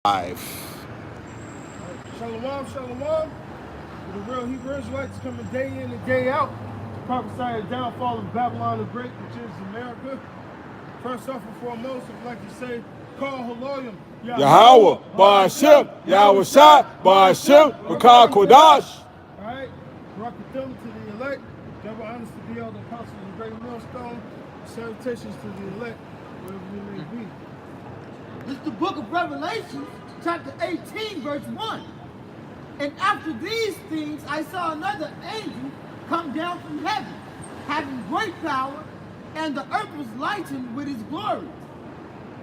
Shalom, shalom. For the real Hebrew Israelites coming day in and day out to prophesy the downfall of Babylon the Great, which is America. First off and foremost, I'd like to say, call Haloyim, Yahweh, Ba'ashem, Yahweh Shai, Ba'ashem, Rakah Kodash. Alright, Rakathum to the elect, double honors to be all the apostles of the great millstone, salutations to the elect, wherever we may be. This is the book of Revelation, chapter 18, verse 1. And after these things, I saw another angel come down from heaven, having great power, and the earth was lightened with his glory.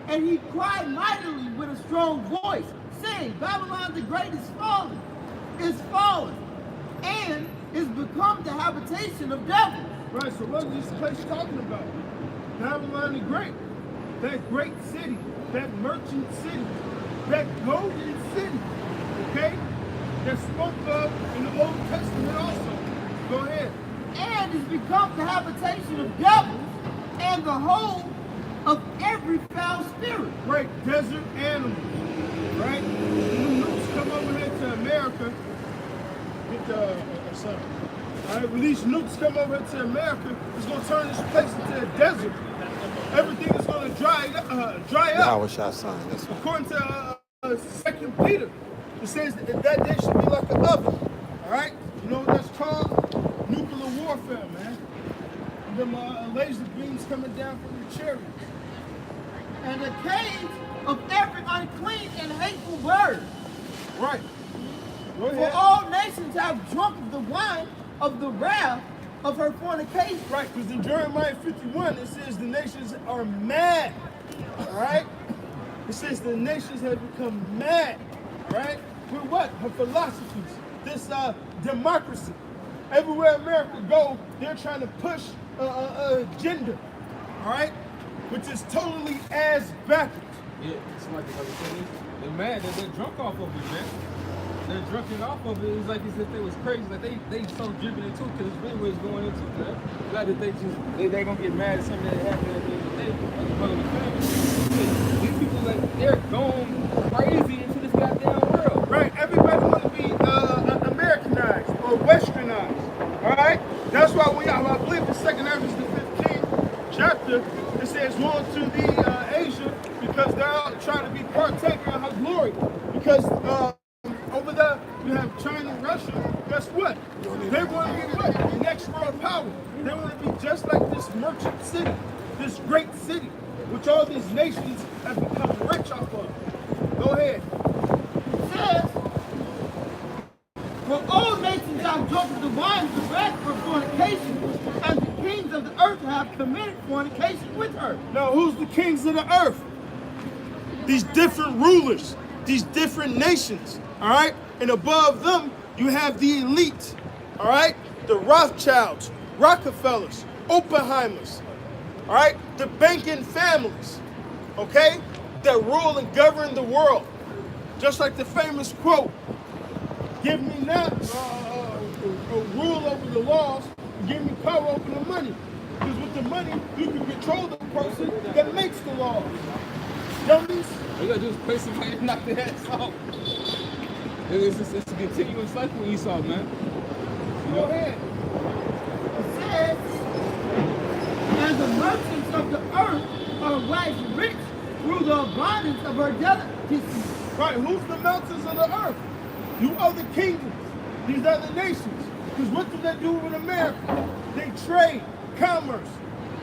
And he cried mightily with a strong voice, saying, Babylon the Great is fallen, and is become the habitation of devils. Right, so what is this place talking about? Babylon the Great, that great city, that merchant city, that golden city, okay? That's spoke of in the Old Testament also. Go ahead. And is become the habitation of devils, and the home of every foul spirit. Right, desert animals, right? When nukes come over here to America, get the, all right, when these nukes come over to America, it's going to turn this place into a desert. Everything is going to dry up. Yahweh Shai son. That's right. According to 2 Peter, it says that day should be like an oven. All right? You know what that's called? Nuclear warfare, man. Them laser beams coming down from the chariots. And the cage of every unclean and hateful bird. Right. Go For ahead. all nations have drunk of the wine of the wrath of her fornication. Right, because in Jeremiah 51, it says the nations are mad. All right? It says the nations have become mad. All right? With what? Her philosophies. This democracy. Everywhere America go, they're trying to push agenda. All right? Which is totally ass backwards. Yeah, it's like they're mad. They're drunk off of it, man. They're drunken off of it. It's like as if they was crazy. Like they so driven into it because it's really what it's going into, man. Like that they gonna get mad at something that happened at the end of the day. Like a part of the family. These people like they're going crazy into this goddamn world. Right, everybody want to be Americanized or Westernized. All right? That's why I believe the second Ezra, the 15th chapter, it says, "Woe to the Asia," because they're all trying to be partaker of her glory. Because over there, you have China and Russia. Guess what? They want to be what? The next world power. They want to be just like this merchant city, this great city, which all these nations have become rich off of. Go ahead. It says, for all nations have drunk of the wine of the wrath of her fornication, and the kings of the earth have committed fornication with her. Now, who's the kings of the earth? These different rulers, these different nations, all right? And above them, you have the elite, all right? The Rothschilds, Rockefellers, Oppenheimers, all right? The banking families, okay? That rule and govern the world. Just like the famous quote, give me not a rule over the laws, give me power over the money. Because with the money, you can control the person that makes the laws. Dummies. All you gotta do is play somebody and knock their ass off. It's a continuous cycle with Esau, man. Go ahead. It says, and the merchants of the earth are waxed rich through the abundance of her delicacies. Right, who's the mountains of the earth? You other kingdoms. These other nations. Because what do they do with America? They trade, commerce.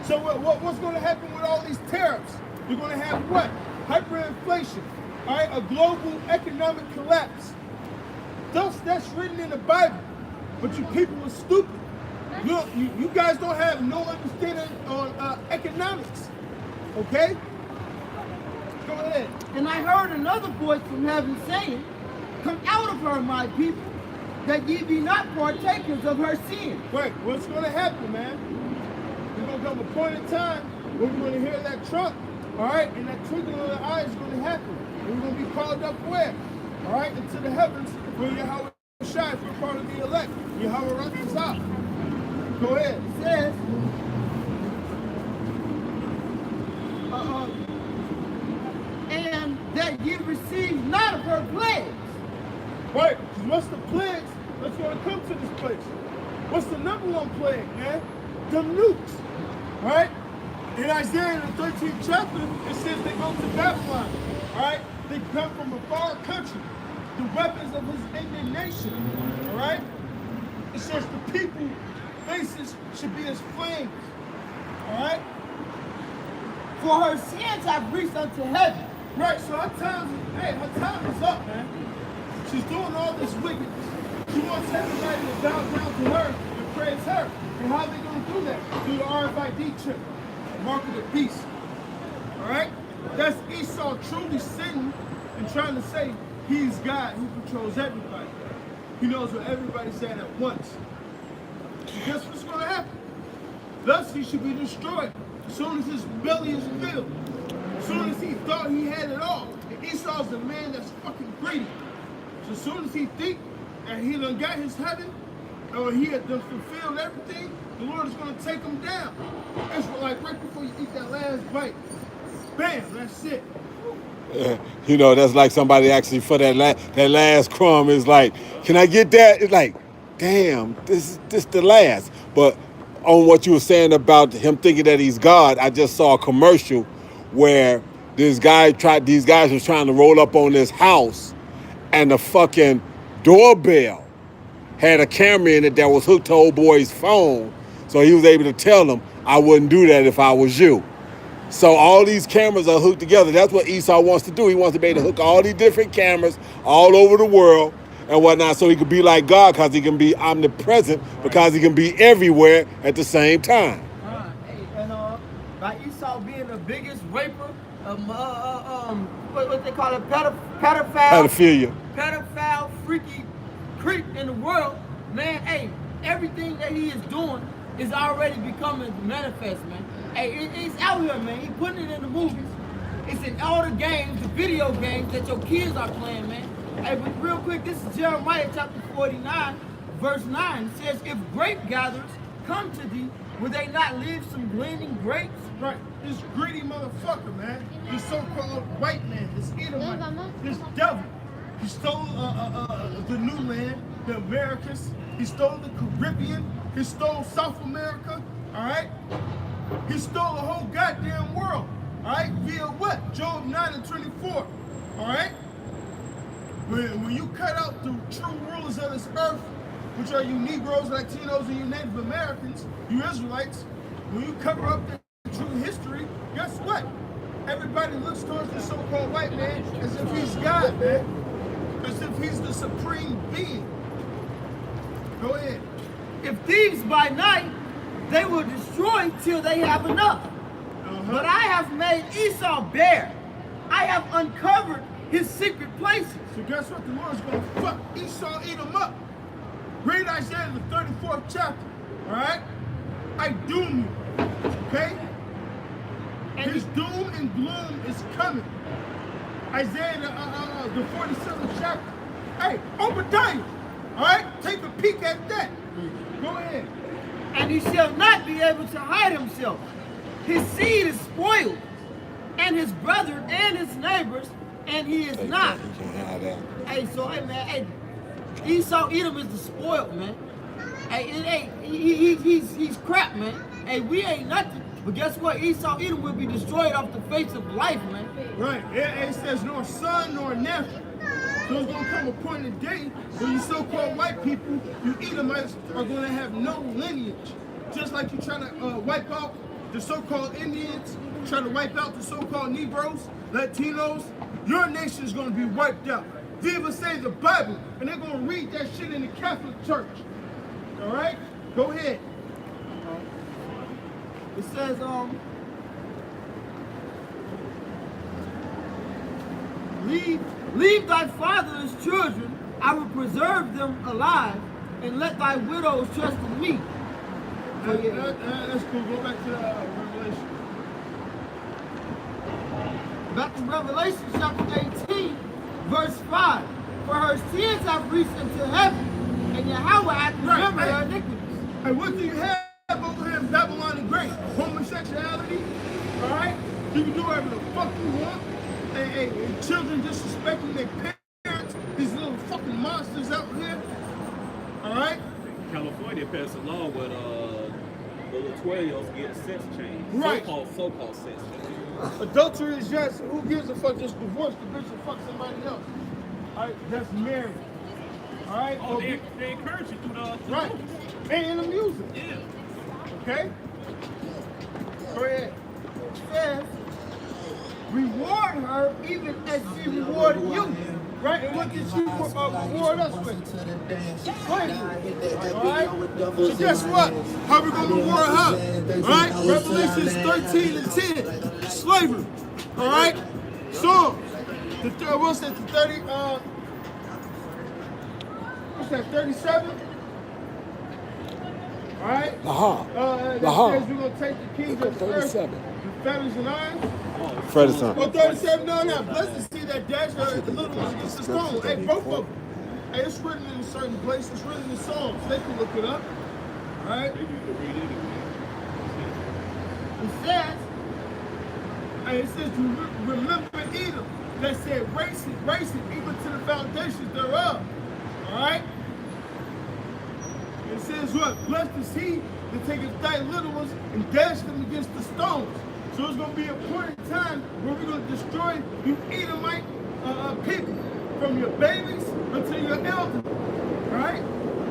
So what's going to happen with all these tariffs? You're going to have what? Hyperinflation. All right, a global economic collapse. Thus, that's written in the Bible. But you people are stupid. Look, you guys don't have no understanding on economics. Okay? Go ahead. And I heard another voice from heaven saying, come out of her, my people, that ye be not partakers of her sin. Wait, what's going to happen, man? There's going to come a point in time where we're going to hear that trump, all right? And that twinkling of the eye is going to happen. And we're going to be called up where? All right? Into the heavens where Yahweh Shai, if we're part of the elect. Yahweh runs us out. Go ahead. It says, and that ye receive not of her plagues. Right? 'Cause what's the plagues that's going to come to this place? What's the number one plague, man? Them nukes. Right? In Isaiah, in the 13th chapter, it says they go to Babylon. Right? They come from a far country. The weapons of his indignation. All right? It says the people faces should be as flames. All right? For her sins have reached unto heaven. Right, so her time is up, man. She's doing all this wickedness. She wants everybody to bow down to her and praise her. And how are they going to do that? Through the RFID chip, mark of the beast. All right? That's Esau truly sinning and trying to say he's God who controls everybody. He knows what everybody's saying at once. So guess what's going to happen? Thus he should be destroyed as soon as his belly is filled. As soon as he thought he had it all. And Esau's the man that's fucking greedy. So as soon as he think that he done got his heaven, or he had done fulfilled everything, the Lord is going to take him down. It's like right before you eat that last bite. Bam, that's it. You know, that's like somebody actually for that last crumb is like, can I get that? It's like, damn, this the last. But on what you were saying about him thinking that he's God, I just saw a commercial where these guys was trying to roll up on this house, and the fucking doorbell had a camera in it that was hooked to old boy's phone, so he was able to tell them, I wouldn't do that if I was you. So all these cameras are hooked together. That's what Esau wants to do. He wants to be able to hook all these different cameras all over the world and whatnot, so he can be like God, because he can be omnipresent, because he can be everywhere at the same time. And by Esau being the biggest raper, what they call it, pedophile, freaky creep in the world, man, hey, everything that he is doing is already becoming manifest, man. Hey, it's out here, man. He's putting it in the movies. It's in all the games, the video games that your kids are playing, man. Hey, but real quick, this is Jeremiah chapter 49, verse 9. It says, if grape gatherers come to thee, will they not leave some gleaning grapes? Right, this greedy motherfucker, man. This so-called white man, this Edomite, this devil. He stole the new land, the Americas. He stole the Caribbean. He stole South America, all right? He stole the whole goddamn world, all right? Via what? Job 9:24, all right? When you cut out the true rulers of this earth, which are you Negroes, Latinos, and you Native Americans, you Israelites, when you cover up the true history, guess what? Everybody looks towards the so-called white man as if he's God, man. As if he's the supreme being. Go ahead. If thieves by night, they will destroy till they have enough. But I have made Esau bare. I have uncovered his secret places. So guess what? The Lord's going to fuck Esau, eat him up. Read Isaiah in the 34th chapter. All right? I doom you. Okay? And his doom and gloom is coming. Isaiah, the 47th chapter. Hey, Obadiah. All right? Take a peek at that. Go ahead. And he shall not be able to hide himself. His seed is spoiled, and his brethren and his neighbors, and he is not. You can't have that. Hey, so hey man, hey, Esau Edom is the spoiled man. Hey, he's crap, man. Hey, we ain't nothing. But guess what? Esau Edom will be destroyed off the face of life, man. Right. It says nor son nor nephew. So it's going to come a point in the day where you so-called white people, you Edomites, are going to have no lineage. Just like you're trying to wipe out the so-called Indians, trying to wipe out the so-called Negroes, Latinos, your nation is going to be wiped out. They even say the Bible, and they're going to read that shit in the Catholic Church. All right? Go ahead. It says, leave thy fatherless children, I will preserve them alive, and let thy widows trust in me. That's cool. Go back to Revelation. Back to Revelation chapter 18, verse 5. For her sins have reached into heaven, and Yahweh hath remembered her iniquities. And what do you have over here in Babylon the Great? Homosexuality, all right? You can do whatever the fuck you want, and children disrespecting their parents, these little fucking monsters out here. All right? California passed a law where the little 12-year-olds get a sex change. Right. So-called sex change. Adultery is just, who gives a fuck? Just divorce the bitch and fuck somebody else. All right? That's marriage. All right? Oh, they encourage you through the Right. And in the music. Yeah. Okay? Go ahead. It says, reward her even as she rewarded you. Right? And what did she reward us with? Slavery. Alright? So guess what? How we gonna reward her? Alright? Revelations 13 and 10. Slavery. Alright? Psalms. What's that? The 30 what's that, 37? Alright? That says we're gonna take the kings of the earth, 37. the feathers and irons. Fred son. Oh, 37, no. Blessed to see that dash the little ones against the stone. Hey, both of them. Hey, it's written in a certain place. It's written in Psalms. They can look it up. All right? It says, remember Edom. That said, race it, even to the foundations thereof. All right? It says what? Blessed is he that taketh thy little ones and dash them against the stones. So it's going to be a point in time where we're going to destroy you Edomite people, from your babies until your elders, right?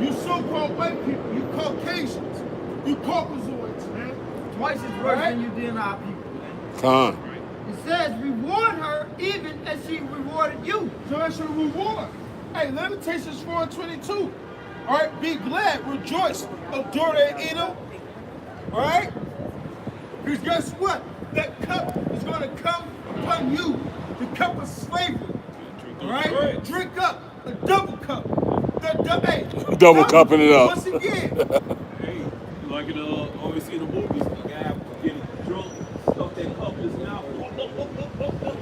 You so-called white people, you Caucasians, you Caucasoids, man. Twice as worse than you did our people, man. Con. It says, reward her even as she rewarded you. So that's your reward. Hey, Lamentations 4:22. All right, be glad, rejoice, O daughter of Edom. All right? Because guess what? That cup is going to come upon you. The cup of slavery. All right? Drink up a double cup. Hey, Double cupping it up. Once again. Hey, like in always see in the movies, the guy getting drunk, stuff that cup in his mouth,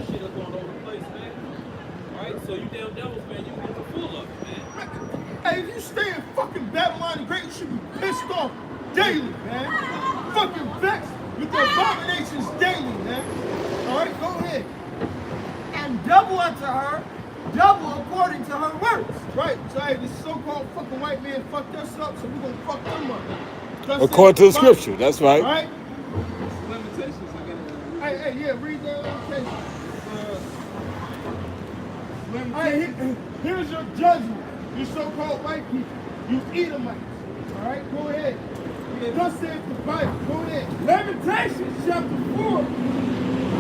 shit up all over the place, man. Alright, so you damn devils, man, you get the full of it, man. Hey, if you stay in fucking Babylon the Great, you should be pissed off daily, man. Fucking vexed with the abominations daily, man. All right, go ahead. And double unto her, double according to her works. Right, so hey, this so-called fucking white man fucked us up, so we're gonna fuck them up. Thus According to the saith Bible. scripture, that's right. All right? Limitations, I got Hey, yeah, read the limitations. Hey, here's your judgment, you so-called white people, you Edomites. All right, go ahead. Thus saith the Bible, go ahead. Lamentations chapter 4,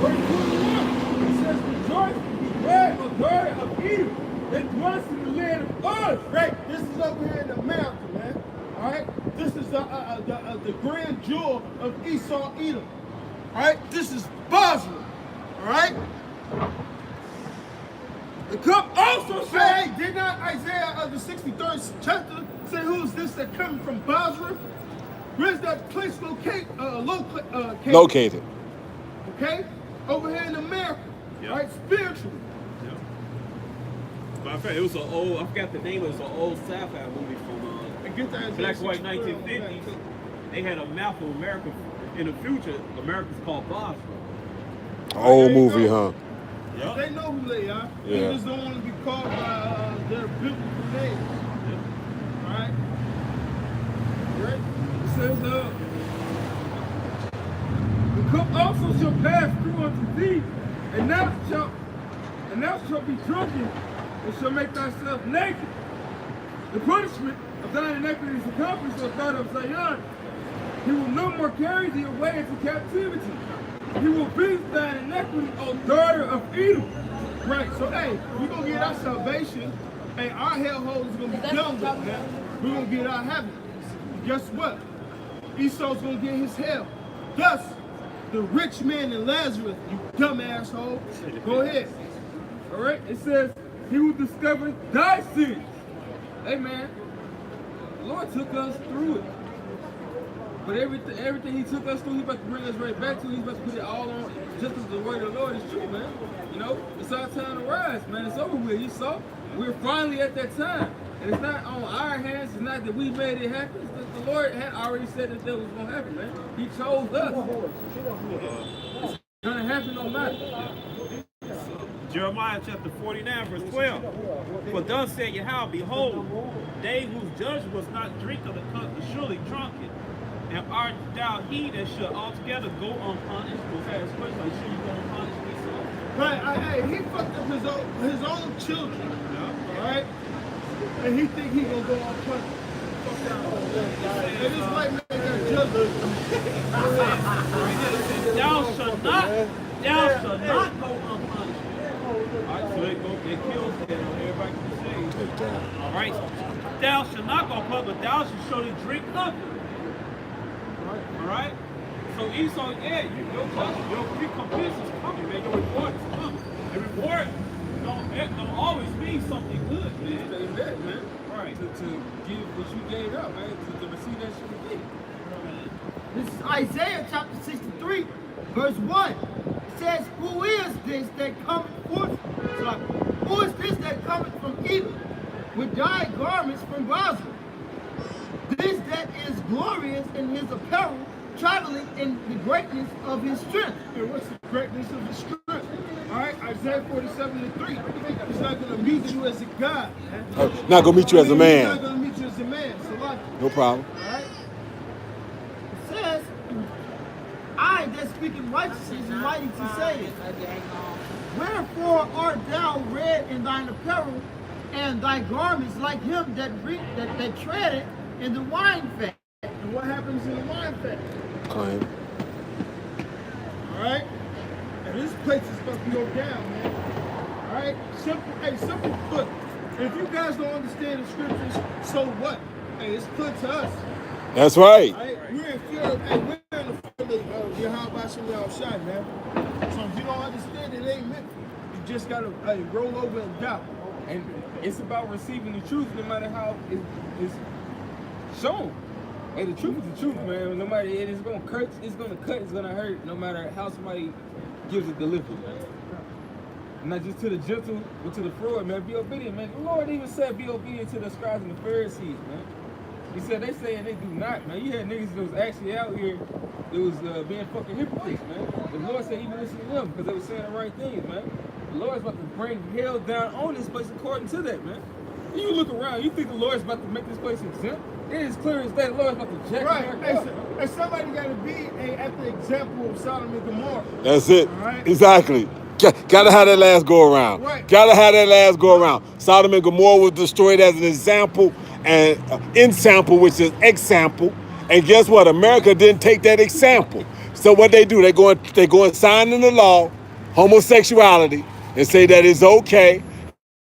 verse 21. It says, rejoice and be glad, O daughter of Edom, that dwelleth in the land of Uz. Right, this is over here in America, man. All right, this is the grand jewel of Esau, Edom. All right, this is Basra. All right. The cup also says, Hey, did not Isaiah of the 63rd chapter say who is this that coming from Basra? Where's that place located? Located. Okay, over here in America. Yeah. All right, spiritually. Matter of fact, it was an old, I forgot the name, it was an old sci-fi movie from And get that Black and White Isaiah 1950s. They had a map of America. In the future, America's called Basra. Old movie, huh? Yep. They know who they are. Yeah. They just don't want to be called by their biblical names. All right. right? It says, the cup also shall pass through unto thee, and thou shalt be drunken, and shall make thyself naked. The punishment of thine iniquity is accomplished, O daughter of Zion. He will no more carry thee away into captivity. He will beat thine iniquity, O daughter of Edom. Right. So hey, we're gonna get our salvation, and our hellhole is gonna be done with, man. We're gonna get our heaven. Guess what? Esau's gonna get his hell. Thus, the rich man and Lazarus, you dumb asshole. Go ahead. All right, it says, he will discover thy sins. Hey man, the Lord took us through it. But everything he took us through, he's about to bring us right back to it. He's about to put it all on, just as the word of the Lord is true, man. You know, it's our time to rise, man. It's over with. You saw, we're finally at that time. And it's not on our hands. It's not that we made it happen. It's that the Lord had already said that was going to happen, man. He chose us. It's going to happen no matter. Jeremiah chapter 49, verse 12. For thus said Yahweh, behold, they whose judgment was not drink of the cup is surely drunken. And art thou he that should altogether go unpunished? Was that his question? Like, should you go unpunished me, so? Right, he fucked up his own children, all right? And he think he gonna go on punishment. And this white man got judged. Thou shalt not go unpunished. Alright, so they kills them. Everybody can say. Alright, thou shalt not go unpunished, but thou shalt surely drink of it. Alright? So Esau, yeah, your judgment, your recompense is coming, man. Your reward is coming. The reward don't always mean something good, man. Stay back, man. Right. To give what you gave up, man. To receive that shit again. This is Isaiah chapter 63, verse 1. It says, who is this that cometh forth? Who is this that cometh from Edom with dyed garments from Basra? This that is glorious in his apparel, traveling in the greatness of his strength. And what's the greatness of his strength? All right, Isaiah 47:3. He's not going to meet you as a God. Man. Not gonna meet you as a He's not man. going to meet you as a man. So like, No problem. all right? It says, I that speak in righteousness and mighty to say it. Wherefore art thou red in thine apparel, and thy garments like him that treadeth in the wine fat? And what happens in the wine fat? Claim. All right? And this place is going to go down, man. All right? Simple put. If you guys don't understand the scriptures, so what? Hey, it's clear to us. That's right. All right? We're in fear of, we're in the fear of Yahweh Shem Shai, man. So if you don't understand it, ain't meant for you. You just got to roll over and doubt. And it's about receiving the truth, no matter how it's shown. Hey, the truth is the truth, man. No matter it's gonna cut, it's gonna hurt. No matter how somebody gives it delivery, man. Not just to the gentle, but to the fraud, man. Be obedient, man. The Lord even said, be obedient to the scribes and the Pharisees, man. He said they saying they do not, man. You had niggas that was actually out here that was being fucking hypocrites, man. The Lord said even listen to them because they were saying the right things, man. The Lord's about to bring hell down on this place according to that, man. You look around, you think the Lord's about to make this place exempt? It is clear as day the Lord's about to jack Right. America up. And somebody got to be at the example of Sodom and Gomorrah. That's it. All right. Exactly. Gotta have that last go around. Right. Gotta have that last go around. Sodom and Gomorrah was destroyed as an example, and ensample, which is example. And guess what? America didn't take that example. So what they do, they go and sign in the law homosexuality and say that it's okay.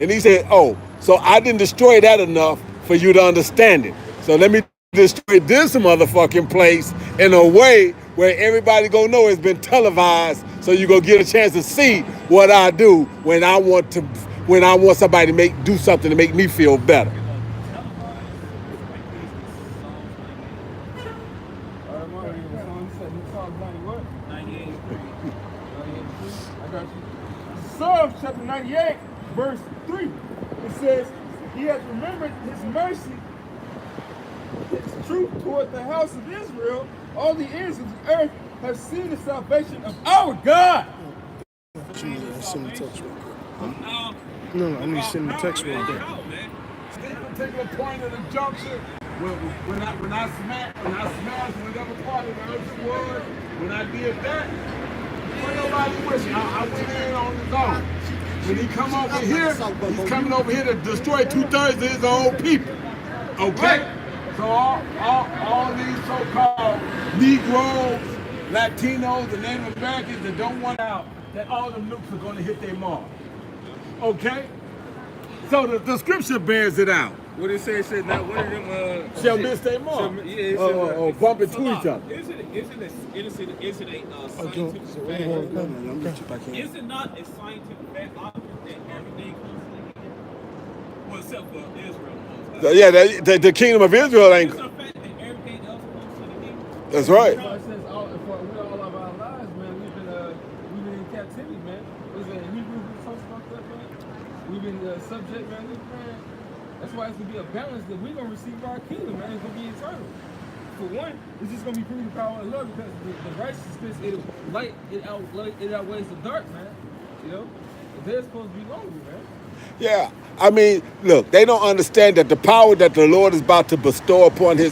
And he said, oh, so I didn't destroy that enough for you to understand it. So let me destroy this motherfucking place in a way where everybody gonna know it's been televised, so you gonna get a chance to see what I do when I want somebody to do something to make me feel better. Psalms chapter 98, verse 3. It says, he has remembered his mercy, his truth toward the house of Israel. All the ends of the earth have seen the salvation of our God. Send the text real quick. No, I need to send the text real quick. This particular point of the juncture, when I smashed whatever part of the earth was, when I did that, when nobody wishing, I went in on his own. When he come over here, he's coming over here to destroy 2/3 of his own people. Okay? So all these so-called Negroes, Latinos, and Native Americans that don't want out, that all the nukes are going to hit their mark. Okay? So the scripture bears it out. What it say? It said not one of them Shall miss their mark. Or bump into each other. Is it not a scientific fact that everything comes from the kingdom? Well, except for Israel. Yeah, the kingdom of Israel ain't. It's a fact that everything else comes to the kingdom. That's right. It says all of our lives, man, we've been in captivity, man. Was it Hebrews we talked about that, man? We've been subject, man. That's why it's gonna be a balance that we're gonna receive our kingdom, man. It's gonna be eternal. For one, it's just gonna be through the power of love because the righteousness it outweighs the dark, man. You know, the they're supposed to be longer, man. Yeah, I mean, look, they don't understand that the power that the Lord is about to bestow upon the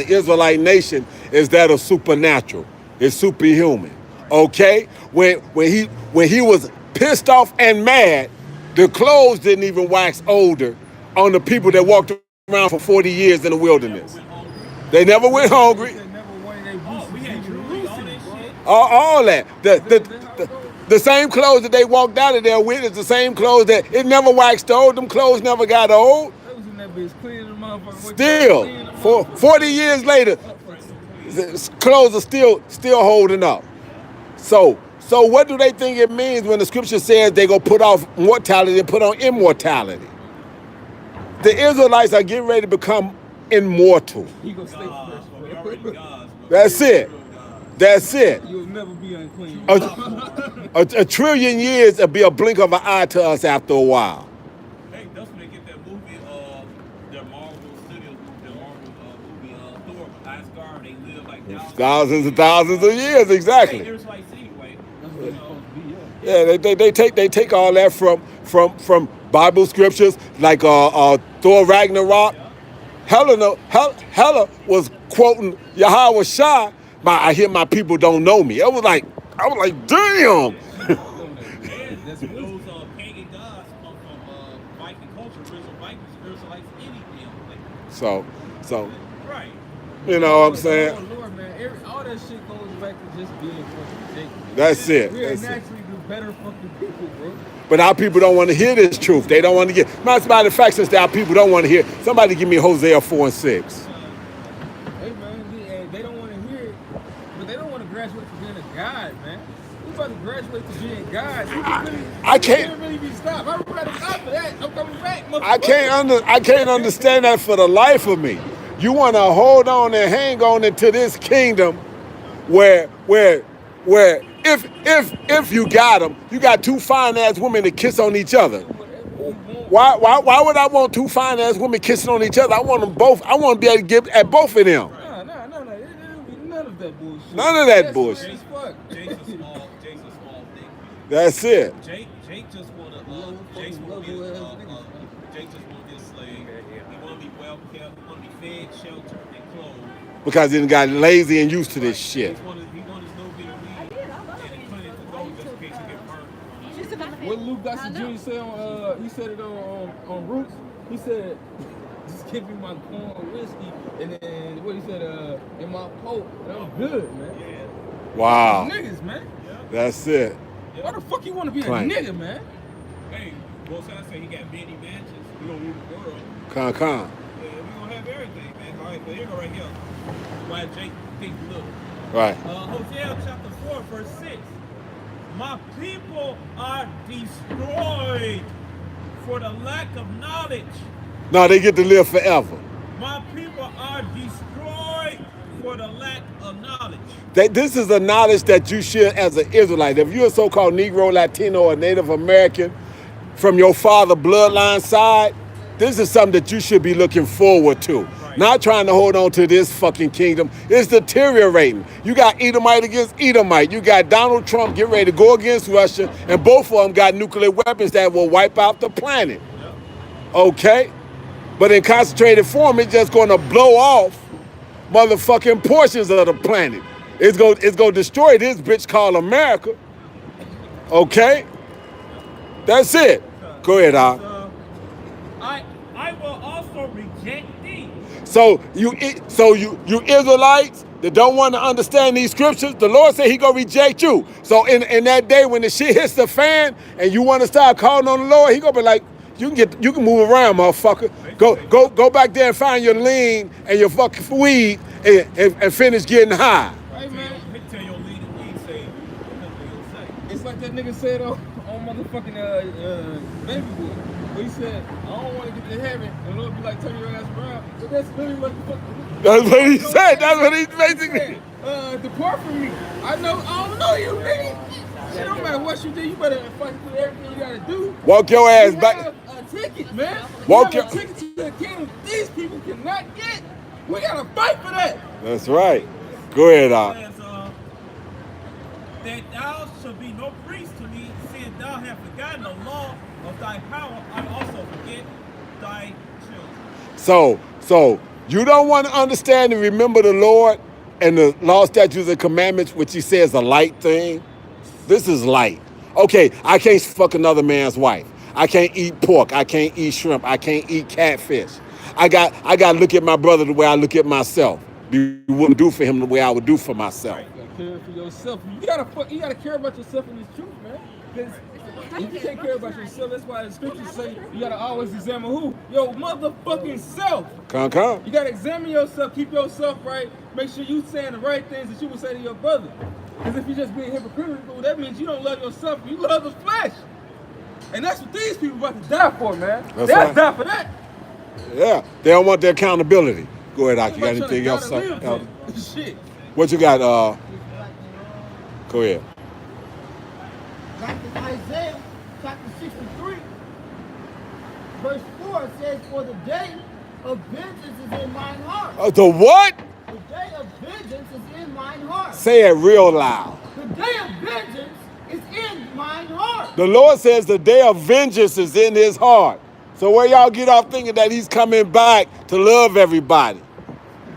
Israelite nation is that of supernatural. It's superhuman. Okay? When he was pissed off and mad, the clothes didn't even wax older on the people that walked around for 40 years in the wilderness. They never went hungry. They never wanted their Oh, boots we to had be jewelry, all loosened, that bro. shit. All that. The same clothes that they walked out of there with is the same clothes that it never waxed old. Them clothes never got old. They was in that bitch cleaning the motherfucker. Still, Cleaning the for motherfucker. 40 years later, the clothes are still holding up. So what do they think it means when the scripture says they go put off mortality and put on immortality? The Israelites are getting ready to become immortal. He gonna stay fresh, Gods, bro. We bro. already gods, bro. That's it. That's it. You'll never be unclean. A trillion years will be a blink of an eye to us after a while. Hey, that's when they get that movie, their Marvel Studios movie, their Marvel movie, Thor, Asgard. They live like Thousands and thousands of years, Hey, exactly. there's like anyway. That's what it's supposed to be, yeah. Yeah, they take all that from Bible scriptures like Thor Ragnarok. Hella was quoting Yahweh Shai. I hear my people don't know me. I was like, damn. And That's those pagan gods come from Viking culture, original Vikings, Israelites, anything. So Right. you know what I'm saying? Oh, Lord, man. All that shit goes back to just being fucking Jacob. That's it. We're That's it. naturally the better fucking people, bro. But our people don't want to hear this truth. They don't want to get. Matter of fact, since our people don't want to hear, somebody give me Hosea 4:6. Hey, man, they don't want to hear it, but they don't want to graduate to being a god, man. We about to graduate to being gods. I can't- can't really be stopped. I'm ready to stop for that. I'm coming back, I can't understand that for the life of me. You want to hold on and hang on into this kingdom where if you got them, you got two fine ass women to kiss on each other. Why would I want two fine ass women kissing on each other? I want them both. I want to be able to give at both of them. No. None of that bullshit. None of that That's bullshit. weird as fuck. Jake's a small thing. That's it. Jake just wanna Jake just wanna be a slave. He wanna be well kept. He wanna be fed, sheltered, and clothed. Because he done got lazy and used to this shit. He wanted his little bit of weed, and he put it to go just in case he get burned. What Luke Gossett Jr. said on, he said it on Roots. He said, just give me my corn whiskey, and then what he said, in my poke, and I'm good, man. Wow. Niggas, man. That's it. Why the fuck you want to be Clank. a nigga, man? Hey, both sides say he got many mansions. We gonna rule the world. Con. Yeah, we gonna have everything, man. All right, but here go right here. Why Jake think little. Right. Hosea chapter 4, verse 6. My people are destroyed for the lack of knowledge. No, they get to live forever. My people are destroyed for the lack of knowledge. This is a knowledge that you should, as an Israelite, if you're a so-called Negro, Latino, or Native American from your father bloodline side, this is something that you should be looking forward to. Right. Not trying to hold on to this fucking kingdom. It's deteriorating. You got Edomite against Edomite. You got Donald Trump getting ready to go against Russia, and both of them got nuclear weapons that will wipe out the planet. Okay? But in concentrated form, it's just going to blow off motherfucking portions of the planet. It's going to destroy this bitch called America. Okay? That's it. Go ahead, Al. I will also reject thee. So you Israelites that don't want to understand these scriptures, the Lord said he gonna reject you. So in that day when the shit hits the fan and you want to start calling on the Lord, he gonna be like, you can move around, motherfucker. Go back there and find your lean and your fucking weed and finish getting high. Right, man. Let me tell your leader, we say, what he'll say. It's like that nigga said on motherfucking Baby Boy. But he said, I don't want to get to heaven. And the Lord be like, turn your ass around. But that's literally what the fuck. That's what he said. That's what he basically. Depart from me. I don't know you, nigga. It don't matter what you do. You better fucking do everything you gotta do. Walk your ass You back. have a ticket, man. Walk You have your- a ticket to the kingdom. These people cannot get. We gotta fight for that. That's right. Go ahead, Al. Says, that thou shalt be no priest to me, seeing thou hast forgotten thy power, I also forget thy children. So you don't want to understand and remember the Lord and the law, statutes, and commandments, which he says a light thing. This is light. Okay, I can't fuck another man's wife. I can't eat pork. I can't eat shrimp. I can't eat catfish. I got to look at my brother the way I look at myself. You wouldn't do for him the way I would do for myself. You gotta care for yourself. You gotta care about yourself in this truth, man. Because if you can't care about yourself, that's why the scriptures say you gotta always examine who? Your motherfucking self. Come. You gotta examine yourself, keep yourself right, make sure you saying the right things that you would say to your brother. Because if you're just being hypocritical, that means you don't love yourself, you love the flesh. And that's what these people about to die for, man. That's They'll right. die for that. Yeah, they don't want the accountability. Go ahead, Doc. You got Everybody anything else? trying to die to live. Shit. What you got? Go ahead. Like in Isaiah chapter 63, verse 4 says, for the day of vengeance is in mine heart. The what? The day of vengeance is in mine heart. Say it real loud. The day of vengeance is in mine heart. The Lord says the day of vengeance is in his heart. So where y'all get off thinking that he's coming back to love everybody?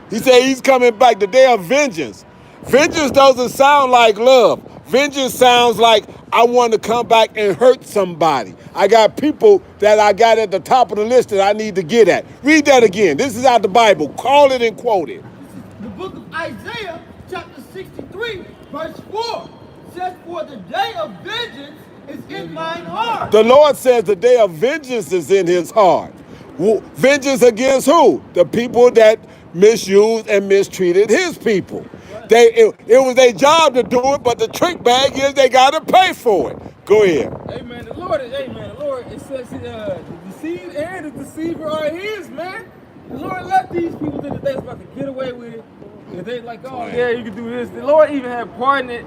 He said he's coming back, the day of vengeance. Vengeance doesn't sound like love. Vengeance sounds like I want to come back and hurt somebody. I got people that I got at the top of the list that I need to get at. Read that again. This is out the Bible. Call it and quote it. The book of Isaiah chapter 63, verse 4 says, for the day of vengeance is in mine heart. The Lord says the day of vengeance is in his heart. Vengeance against who? The people that misused and mistreated his people. It was their job to do it, but the trick bag is they got to pay for it. Go ahead. Amen. The Lord, it says the deceived and the deceiver are his, man. The Lord let these people think that they was about to get away with it. And they like, oh yeah, you can do this. The Lord even had pardoned it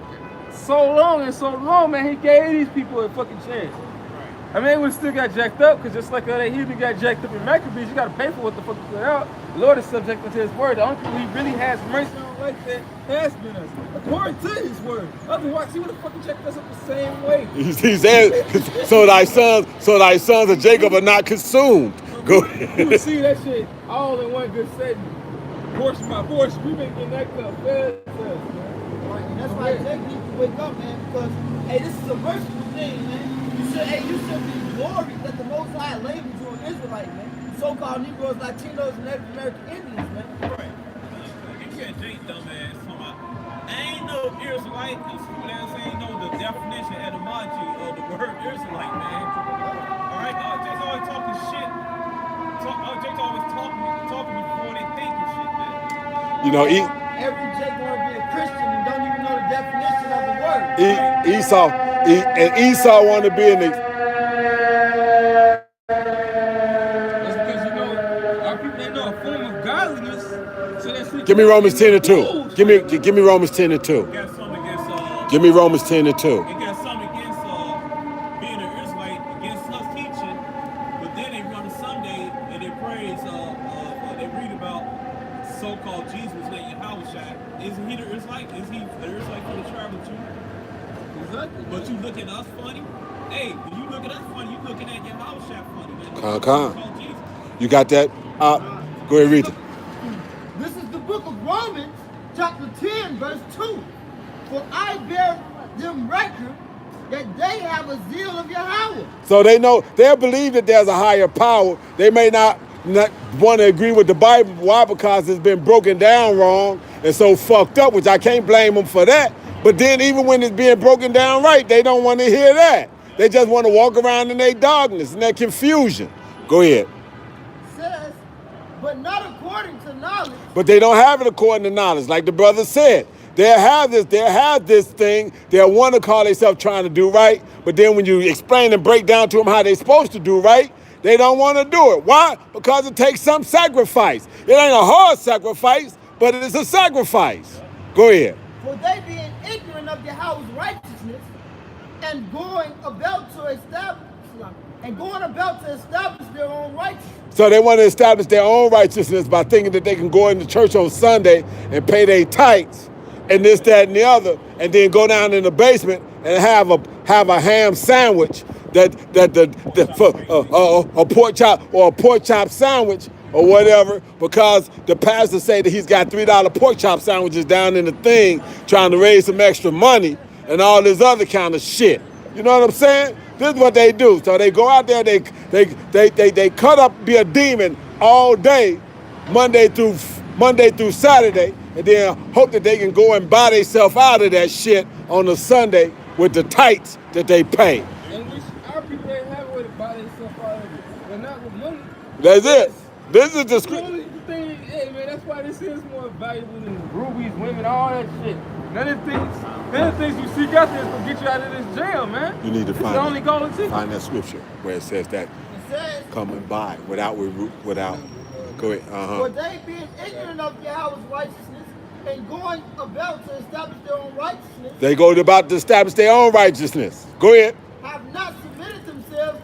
so long, man, he gave these people a fucking chance. I mean, they would still got jacked up, because just like that heathen got jacked up in Maccabees, you got to pay for what the fuck you put out. The Lord is subject to his word. The only people he really has mercy on like that has been us, according to his word. Otherwise, he would have fucking jacked us up the same way. He said, so thy sons of Jacob are not consumed. Go ahead. You would see that shit all in one good setting. Portion by portion, we been getting that cup fast, man. And that's why Jake needs to wake up, man, because, hey, this is a merciful thing, man. You should be glory that the Most High labeled you an Israelite, man. So-called Negroes, Latinos, and Native American Indians, man. Right. You can't Jake dumbass talking about, ain't no Israelite, this stupid ass ain't know the definition, etymology of the word Israelite, man. Alright, Jake's always talking shit. Jake's always talking before they think and shit, man. You know, Every Jake want to be a Christian and don't even know the definition of the word. Esau wanted to be in the. That's because, our people, they know a form of godliness. So that shit Give me Romans 10 and 2. Give me Romans 10 and 2. Got something against Give me Romans 10 and 2. It got something against being an Israelite, against us teaching, but then they run a Sunday and they praise, they read about so-called Jesus named Yahushua. Isn't he the Israelite? Is he the Israelite for the tribe of Judah? Exactly. But you look at us funny? Hey, when you look at us funny, you looking at Yahushua funny, man. Con. Jesus. You got that? Go ahead, read it. This is the book of Romans, chapter 10, verse 2. For I bear them record that they have a zeal of Yahweh. So they believe that there's a higher power. They may not want to agree with the Bible. Why? Because it's been broken down wrong and so fucked up, which I can't blame them for that. But then even when it's being broken down right, they don't want to hear that. They just want to walk around in their darkness and their confusion. Go ahead. Says, but not according to knowledge. But they don't have it according to knowledge. Like the brother said, they'll have this thing. They'll want to call themselves trying to do right. But then when you explain and break down to them how they're supposed to do right, they don't want to do it. Why? Because it takes some sacrifice. It ain't a hard sacrifice, but it's a sacrifice. Go ahead. For they being ignorant of Yahweh's righteousness and going about to establish their own righteousness. So they want to establish their own righteousness by thinking that they can go into church on Sunday and pay their tithes and this, that, and the other, and then go down in the basement and have a ham sandwich for a pork chop or a pork chop sandwich or whatever, because the pastor say that he's got $3 pork chop sandwiches down in the thing trying to raise some extra money and all this other kind of shit. You know what I'm saying? This is what they do. So they go out there, they cut up, be a demon all day, Monday through Saturday, and then hope that they can go and buy themselves out of that shit on a Sunday with the tights that they pay. And our people ain't have a way to buy themselves out of it, but not with money. That's it. This is the The only thing, hey man, that's why this is more valuable than rubies, women, all that shit. None of the things you seek out there is gonna get you out of this jail, man. You need to It's the only goal and ticket. find that scripture where it says that It says, come and buy without go ahead. for they being ignorant of Yahweh's righteousness and going about to establish their own righteousness, They go about to establish their own righteousness. Go ahead. have not submitted themselves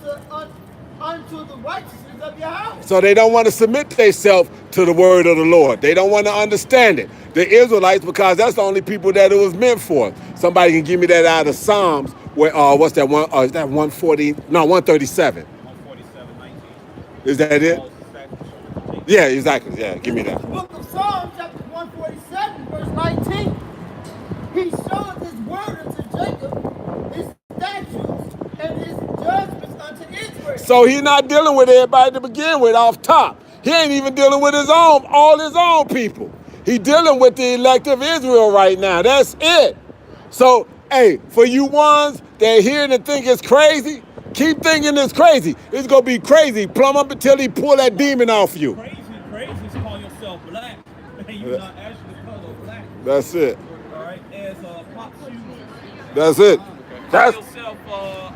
unto the righteousness of Yahweh. So they don't want to submit themselves to the word of the Lord. They don't want to understand it. The Israelites, because that's the only people that it was meant for. Somebody can give me that out of Psalms. Where what's that one? Is that 140? No, 137. 147:19. Is that it? Yeah, exactly. Yeah, give me that. Book of Psalms, chapter 147, verse 19. He showed his word unto Jacob, his statutes and his judgments unto Israel. So he's not dealing with everybody to begin with off top. He ain't even dealing with all his own people. He's dealing with the elect of Israel right now. That's it. So, hey, for you ones that hear and think it's crazy, keep thinking it's crazy. It's going to be crazy plumb up until he pull that demon off you. Crazy is call yourself black. And you're not actually the color black. That's it. All right, as Pop Shoes. That's it. Call That's yourself,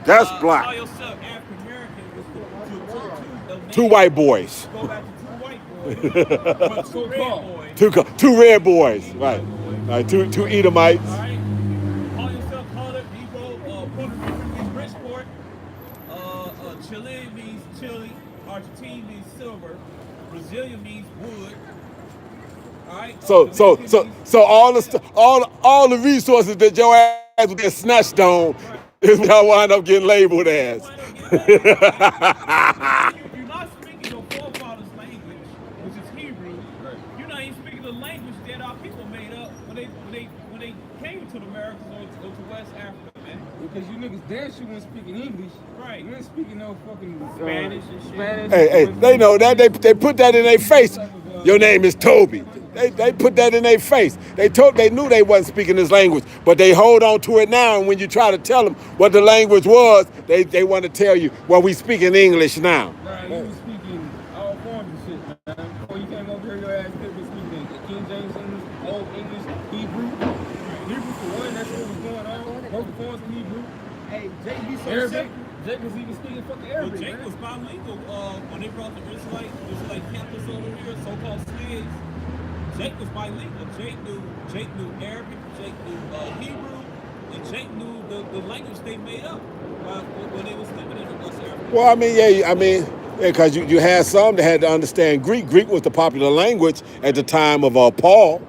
that's black. Call yourself African American. Two white boys. Go back to two white boys. But two red boys. Two red boys. Right. Right. Two Edomites. All right. Call yourself colored, Negro, Puerto Rican means Bridgeport. Chile means Chile. Argentina means silver. Brazilian means wood. All right. So all the resources that your ass would get snatched on is what I wind up getting labeled as. If you're not speaking your forefathers' language, which is Hebrew, you're not even speaking the language that our people made up when they came to the Americas or to West Africa, man. Because you niggas damn sure weren't speaking English. Right. You ain't speaking no fucking Spanish and shit. Spanish. Hey, they know that. They put that in their face. Your name is Toby. They put that in their face. They knew they wasn't speaking this language, but they hold on to it now. And when you try to tell them what the language was, they want to tell you, well, we speaking English now. Right, you was speaking all forms of shit, man. Before you came over here, your ass could be speaking King James English, Old English, Hebrew. Hebrew for one, that's what was going on. Both forms of Hebrew. Hey, JB so Arabic. simple. Jake was even speaking fucking Well, Arabic, Jake man. was bilingual when they brought the Israelite campus over here, so-called slaves. Jake was bilingual. Jake knew Arabic, Jake knew Hebrew, and Jake knew the language they made up when they was living in West Africa. Well, because you had some that had to understand Greek. Greek was the popular language at the time of Paul.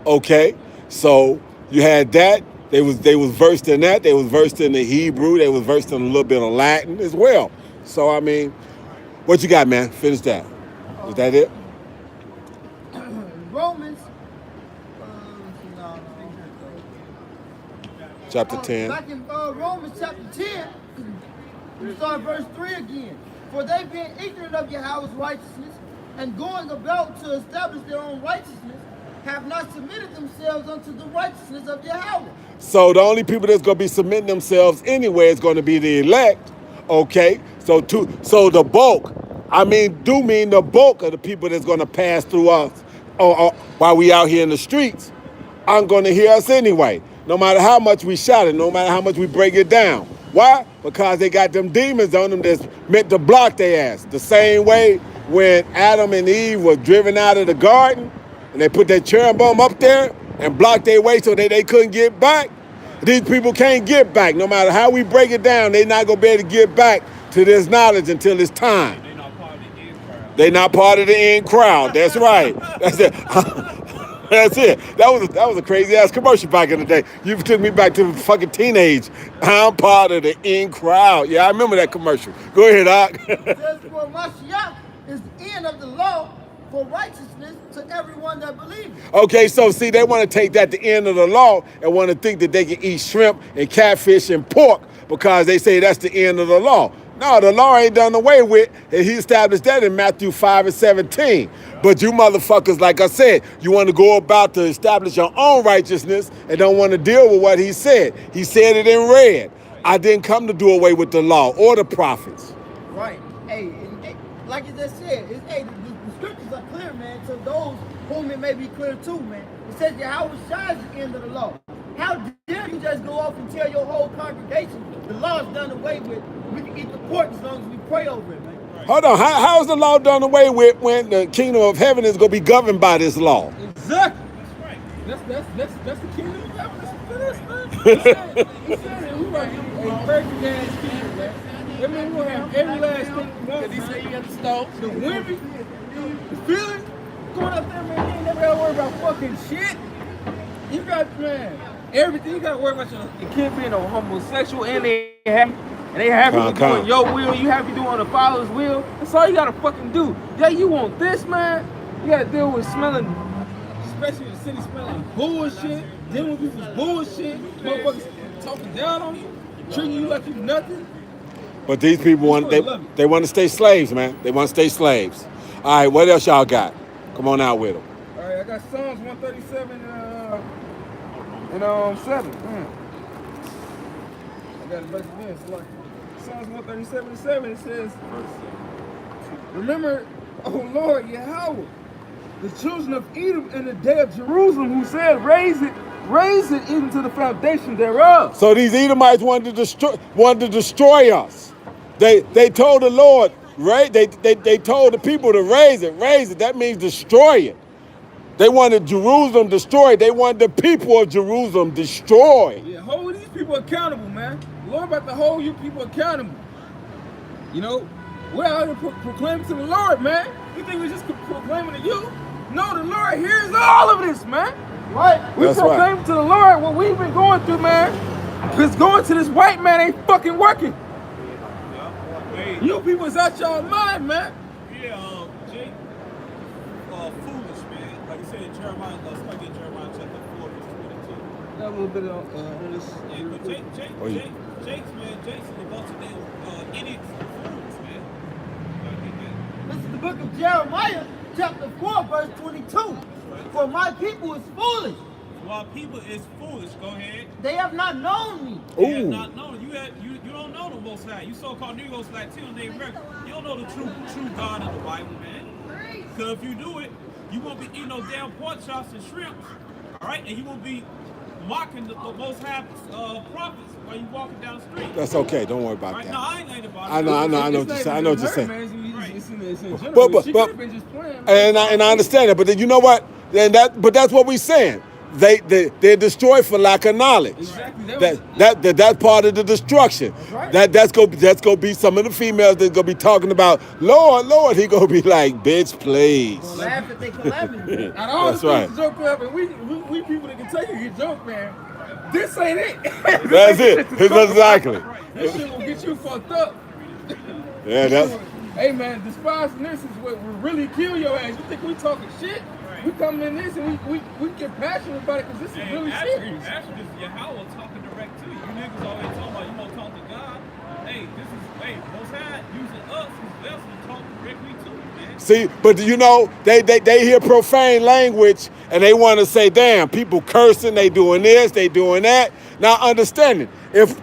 Okay, so you had that. They was versed in that. They was versed in the Hebrew. They was versed in a little bit of Latin as well. So what you got, man? Finish that. Is that it? Romans, Chapter 10. back in Romans chapter 10, we start verse 3 again. For they being ignorant of Yahweh's righteousness and going about to establish their own righteousness, have not submitted themselves unto the righteousness of Yahweh. So the only people that's going to be submitting themselves anyway is going to be the elect. Okay, so the bulk. Do mean the bulk of the people that's going to pass through us while we out here in the streets aren't going to hear us anyway. No matter how much we shout it, no matter how much we break it down. Why? Because they got them demons on them that's meant to block their ass. The same way when Adam and Eve were driven out of the garden and they put that cherubim up there and blocked their way so that they couldn't get back. These people can't get back. No matter how we break it down, they're not going to be able to get back to this knowledge until it's time. They're not part of the in crowd. They're not part of the in crowd. That's right. That's it. That's it. That was a crazy ass commercial back in the day. You took me back to fucking teenage. I'm part of the in crowd. Yeah, I remember that commercial. Go ahead, Doc. Says for Mashiach is the end of the law for righteousness to everyone that believes. Okay, so see, they want to take that the end of the law and want to think that they can eat shrimp and catfish and pork because they say that's the end of the law. No, the law ain't done away with, and he established that in Matthew 5 and 17. But you motherfuckers, like I said, you want to go about to establish your own righteousness and don't want to deal with what he said. He said it in red. I didn't come to do away with the law or the prophets. Right. Hey, like you just said, the scriptures are clear, man. To those whom it may be clear too, man. It says Yahweh Shai is the end of the law. How dare you just go off and tell your whole congregation the law is done away with? We can eat the pork as long as we pray over it, man. Hold on, how is the law done away with when the kingdom of heaven is going to be governed by this law? Exactly. That's right. That's the kingdom of heaven. That's man. He said it. We gonna have a perfect ass kingdom, man. That means we gonna have every last thing we want. He said you got the stove, the women, the feeling. Going up there, man, you ain't never gotta worry about fucking shit. You got, man, everything. You gotta worry about your kid being a homosexual and they happy with doing your will. You happy doing the Father's will. That's all you gotta fucking do. Yeah, you want this, man. You gotta deal with smelling, especially in the city, smelling bullshit, dealing with people's bullshit, motherfuckers talking down on you, treating you like you nothing. But these people want they want to stay slaves, man. They want to stay slaves. All right, what else y'all got? Come on out with them. All right, I got Psalms 137 and 7. I got it back again. It's like Psalms 137 and 7. It says, "Remember, O Lord Yahweh, the children of Edom in the day of Jerusalem, who said, raise it even to the foundation thereof." So these Edomites wanted to destroy us. They told the Lord, right? They told the people to raise it. That means destroy it. They wanted Jerusalem destroyed. They wanted the people of Jerusalem destroyed. Yeah, hold these people accountable, man. The Lord about to hold you people accountable. You know, we're out here proclaiming to the Lord, man. You think we're just proclaiming to you? No, the Lord hears all of this, man. Right? We proclaim to the Lord what we've been going through, man. Because going to this white man ain't fucking working. Hey, You people is out y'all mind, man. yeah, Jake, foolish, man. Like you said in Jeremiah, stuck in Jeremiah chapter 4, verse 22. Got a little bit on this. Yeah, but Jake's, man, Jake's a bunch of them idiots and fools, man. This is the book of Jeremiah, chapter 4, verse 22. For my people is foolish. While people is foolish, go ahead. They have not known me. They have not known. You don't know the Most High. You so-called Negroes like Latino named America. You don't know the true God of the Bible, man. Because if you do it, you won't be eating no damn pork chops and shrimps, all right? And you won't be mocking the Most High prophets while you walking down the street. That's okay. Don't worry about Right? that. No, I ain't about it. I know what you're saying. It's in general. But- She could have been just playing, man. And I understand that, but then you know what? But that's what we're saying. They're destroyed for lack of knowledge. Exactly. That's part of the destruction. Right. That's gonna be some of the females that's gonna be talking about Lord. He gonna be like, bitch, please. Laugh at their calamity. Out of all That's the right. things to joke about, and we people that can tell you your joke, man. This ain't it. That's it. Exactly. This shit will get you fucked up. Yeah, that's. Hey man, despising this is what will really kill your ass. You think we talking shit? We coming in this and we get passionate about it because this is really serious. Actually, this is Yahweh talking direct to you. You niggas always talking about you won't talk to God. Hey, Most High using us as vessels to talk directly to you, man. See, but you know, they hear profane language and they want to say, damn, people cursing, they doing this, they doing that. Now understanding, if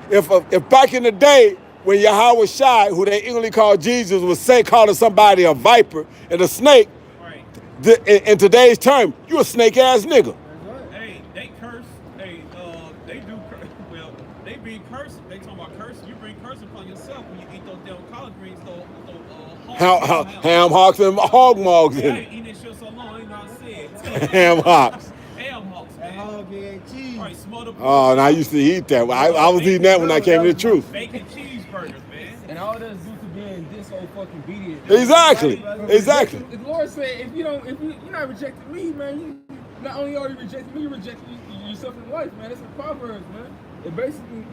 back in the day when Yahweh Shai, who they English called Jesus, was calling somebody a viper and a snake, in today's term, you a snake ass nigga. Hey, they curse. Hey, they do. Well, they bring curse. They talking about curse. You bring curse upon yourself when you eat those damn collard greens. Ham hocks and hog mogs I in ain't it. eating this shit so long. I ain't know how to say it. Ham hocks. Ham hocks, man. Hog and cheese. All right, smothered Oh, and I used to eat that. I was eating that when I came to the truth. bacon cheeseburgers, man. And all that's due to being this old fucking obedient. Exactly. The Lord said, if you're not rejecting me, man, not only are you rejecting me, you reject yourself in life, man. It's in Proverbs, man. It basically,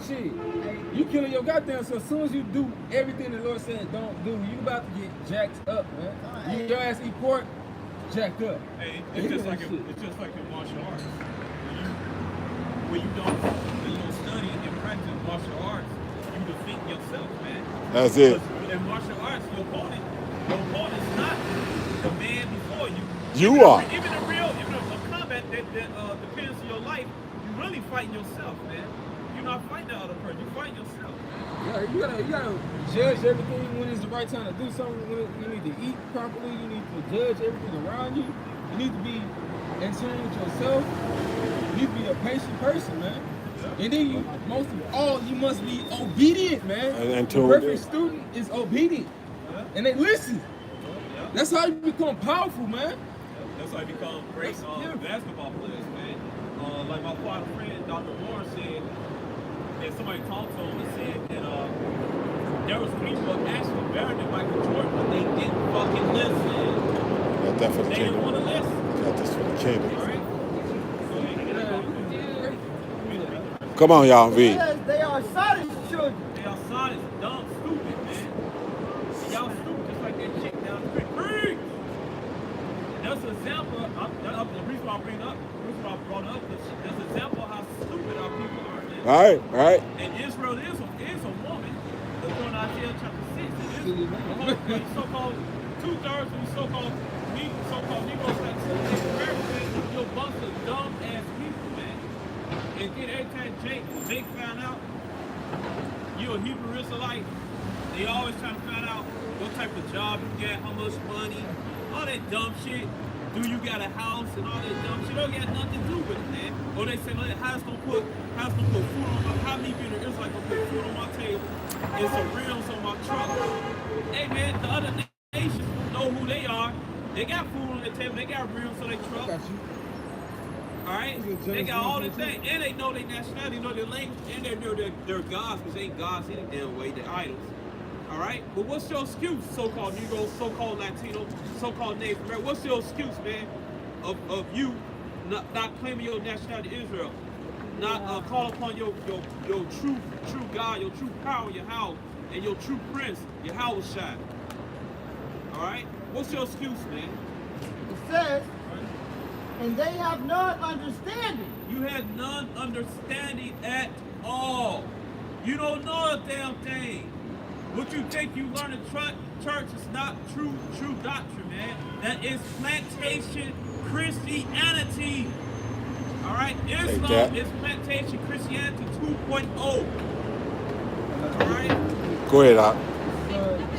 shit, you killing your goddamn self. As soon as you do everything the Lord said don't do, you about to get jacked up, man. Your ass eat pork, jacked up. Hey, it's just like in martial arts. When you don't study and practice martial arts, you defeat yourself, man. That's it. Because in martial arts, your opponent's not the man before you. You are. Even a combat that depends on your life, you really fighting yourself, man. You're not fighting the other person, you fighting yourself. Yeah, you gotta judge everything when it's the right time to do something. When you need to eat properly, you need to judge everything around you. You need to be in tune with yourself. You need to be a patient person, man. And then you, most of all, you must be obedient, man. And the perfect student is obedient, and they listen. That's how you become powerful, man. That's how you become great basketball players, man. Like my father friend, Dr. Moore said, and somebody talked to him and said that there was people actually better than Michael Jordan, but they didn't fucking listen. Got that for the They kingdom. didn't want to listen. Got this for the kingdom. All right? Come on, y'all, read. They are Satan's children. They are science, dumb, stupid, man. And y'all stupid just like that chick down the street. Preach! That's an example. The reason why I bring up, the reason why I brought up, that's an example of how stupid our people are, man. All right. And Israel is a woman. That's in Isaiah chapter 6. It is the so-called two-thirds of the so-called Negroes that represent your bunch of dumb-ass people, man. And then every time Jake found out you a Hebrew Israelite, they always trying to find out what type of job you got, how much money, all that dumb shit. Do you got a house and all that dumb shit? Don't got nothing to do with it, man. Or they say, like, how's gonna put food on my, how many people is like gonna put food on my table and some rims on my truck? Hey man, the other nations know who they are. They got food on their table, they got rims on their truck. Alright? They got all the things. And they know their nationality, know their language, and they know their gods, because they ain't gods any damn way, they're idols. Alright? But what's your excuse, so-called Negro, so-called Latino, so-called Native American? What's your excuse, man, of you not claiming your nationality Israel? Not call upon your true God, your true power, your house, and your true prince, your house shine. Alright? What's your excuse, man? It says, and they have none understanding. You had none understanding at all. You don't know a damn thing. What you think you learn in church is not true doctrine, man. That is plantation Christianity. All right? Islam is plantation Christianity 2.0. All right? Go ahead, Doc.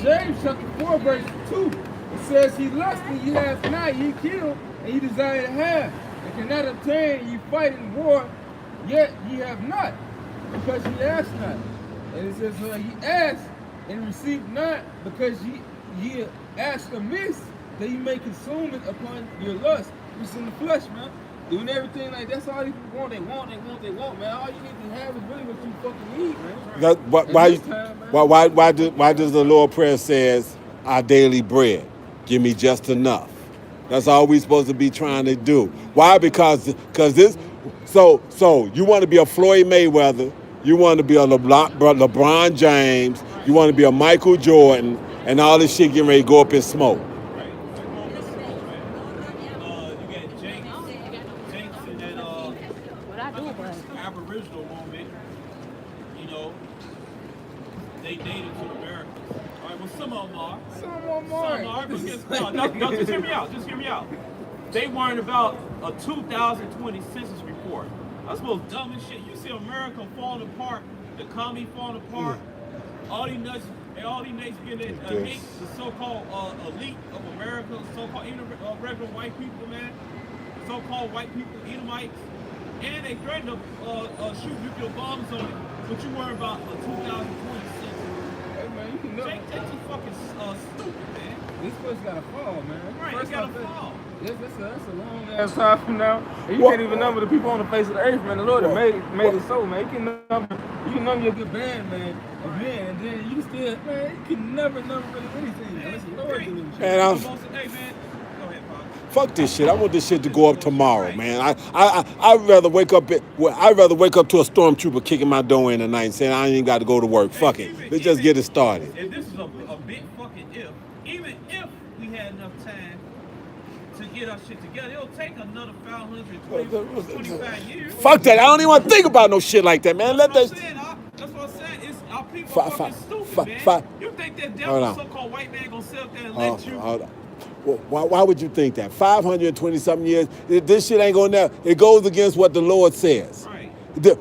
James chapter 4, verse 2. It says, he lusted, ye have not, ye kill, and ye desire to have, and cannot obtain, ye fight in war, yet ye have not, because ye ask not. And it says, ye ask and receive not, because ye ask amiss, that ye may consume it upon your lust, which is in the flesh, man. Doing everything like that's all these people want. They want, man. All you need to have is really what you fucking need, man. Why does the Lord Prayer says our daily bread? Give me just enough. That's all we supposed to be trying to do. Why? Because this. So you want to be a Floyd Mayweather, you want to be a LeBron James, you want to be a Michael Jordan, and all this shit getting ready to go up in smoke. Aboriginal woman, you know, they dated to Americans. All right, well, some of them are. But just hear me out. They worried about a 2020 census report. That's the most dumbest shit. You see America falling apart, the economy falling apart, all these nations getting hate, the so-called elite of America, so-called even regular white people, man, so-called white people, Edomites. And they threatened to shoot nuclear bombs on it, but you worry about a 2020 census. Hey man, you can never. Jake, that's just fucking stupid, man. This place gotta fall, man. Right, it gotta fall. That's a long ass time from now. And you can't even number the people on the face of the earth, man. The Lord made it so, man. You can number your good band, man, of men, and then you still, man, you can never number really anything. Unless the Lord do it. And Hey man, go ahead, Pop. Fuck this shit. I want this shit to go up tomorrow, man. I'd rather wake up. I'd rather wake up to a stormtrooper kicking my door in at night and saying I ain't even got to go to work. Fuck it. Let's just get it started. And this is a big fucking if. Even if we had enough time to get our shit together, it'll take another 525 years. Fuck that. I don't even want to think about no shit like that, man. Let That's that. what I'm saying. It's our people Fi- fucking fi- stupid, fi- man. fi- You think that Hold devil, on. so-called white man, gonna sit up there and Hold let you? on. Well, why would you think that? 520-something years. This shit ain't going to. It goes against what the Lord says. Right.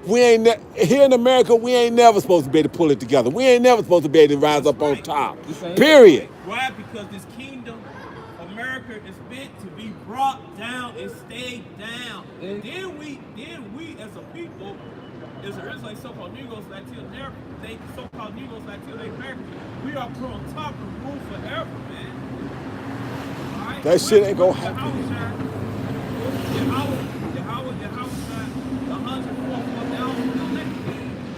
We ain't here in America. We ain't never supposed to be able to pull it together. We ain't never supposed to be able to rise up on right. top. This ain't- Period. Why? Because this kingdom, America, is meant to be brought down and stay down. And then we as a people, as a Israelite, so-called Negroes, Latino, they so-called Negroes, Latino, they American, we are put on top and rule forever, man. All right? That shit ain't gonna happen.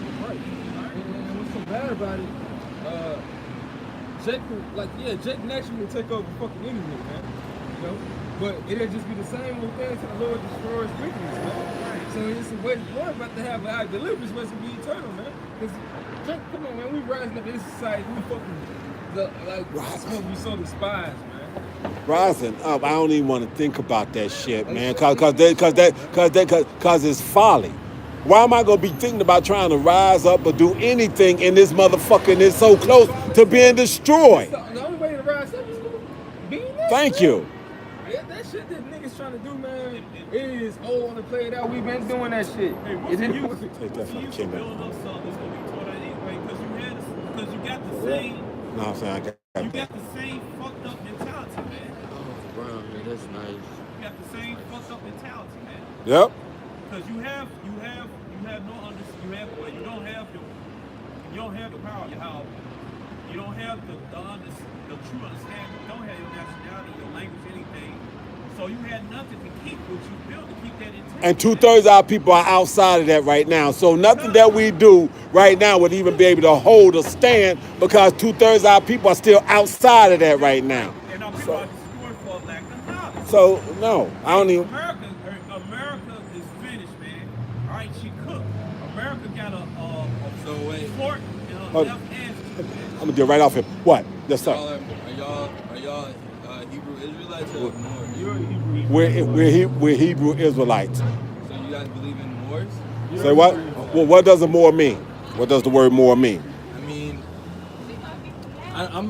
And what's so bad about it, Jake, Jake naturally will take over fucking anything, man. You know? But it'll just be the same old thing until the Lord destroys wickedness, man. So it's a way the Lord about to have our deliverance must be eternal, man. Because Jake, come on, man, we rising up in this society, we fucking supposed to be so despised, man. Rising up, I don't even want to think about that shit, man, cause it's folly. Why am I gonna be thinking about trying to rise up or do anything in this motherfucker and it's so close to being destroyed? The only way to rise up is being this. Thank you. That shit that niggas trying to do, man, is want to play it out. We've been doing that shit. Hey, what's It the is- use? Take that What's the from use Kim, of man. building up something that's gonna be torn out anyway? Because you got the same, No, I'm saying I you got got the same fucked up mentality, man. Oh, bro, man, that's nice. You got the same fucked up mentality, man. Yep. Because you have no understanding. You don't have the power. You don't have the true understanding. You don't have your nationality, your language, anything. So you had nothing to keep what you built to keep that intact. And 2/3 of our people are outside of that right now. So nothing that we do right now would even be able to hold a stand because 2/3 of our people are still outside of that right now. And our people are destroyed for lack of knowledge. So no, I don't even. America is finished, man. All right, she cooked. America got a fork in her Hold left hand. I'm gonna get right off him. What? Yes, sir. Are y'all Hebrew Israelites or Moors? You're a Hebrew. We're Hebrew Israelites. So you guys believe in Moors? Say what? Well, what does the more mean? What does the word more mean? I mean, I don't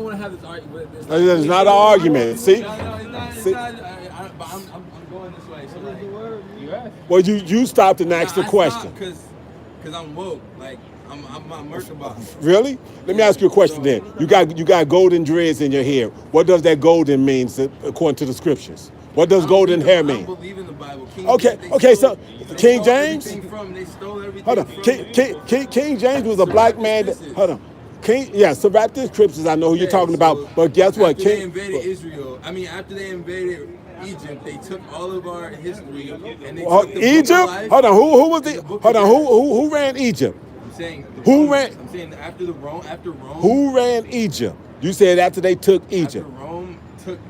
want to have this argument. It's not an argument. See? No, it's not. See? But I'm going this way. So like, You asked. Well, you stopped and asked the question. Because I'm woke. Like I'm Merkabah. Really? Let me ask you a question then. You got golden dreads in your hair. What does that golden mean according to the scriptures? What does golden hair I mean? don't believe in the Bible. King Okay, James, okay, stole- so they King stole James? everything from. They stole everything Hold on. from. King James was a black man. Hold on. So right there, scriptures, I know who you're talking about. But guess what? After they invaded Israel, after they invaded Egypt, they took all of our history and they took the Egypt? Book of Life. Hold on. Who was and the? Book of Hold on. Death. Who ran Egypt? I'm saying the Who Romans- ran- I'm saying after Rome. Who ran Egypt? You said after they took Egypt.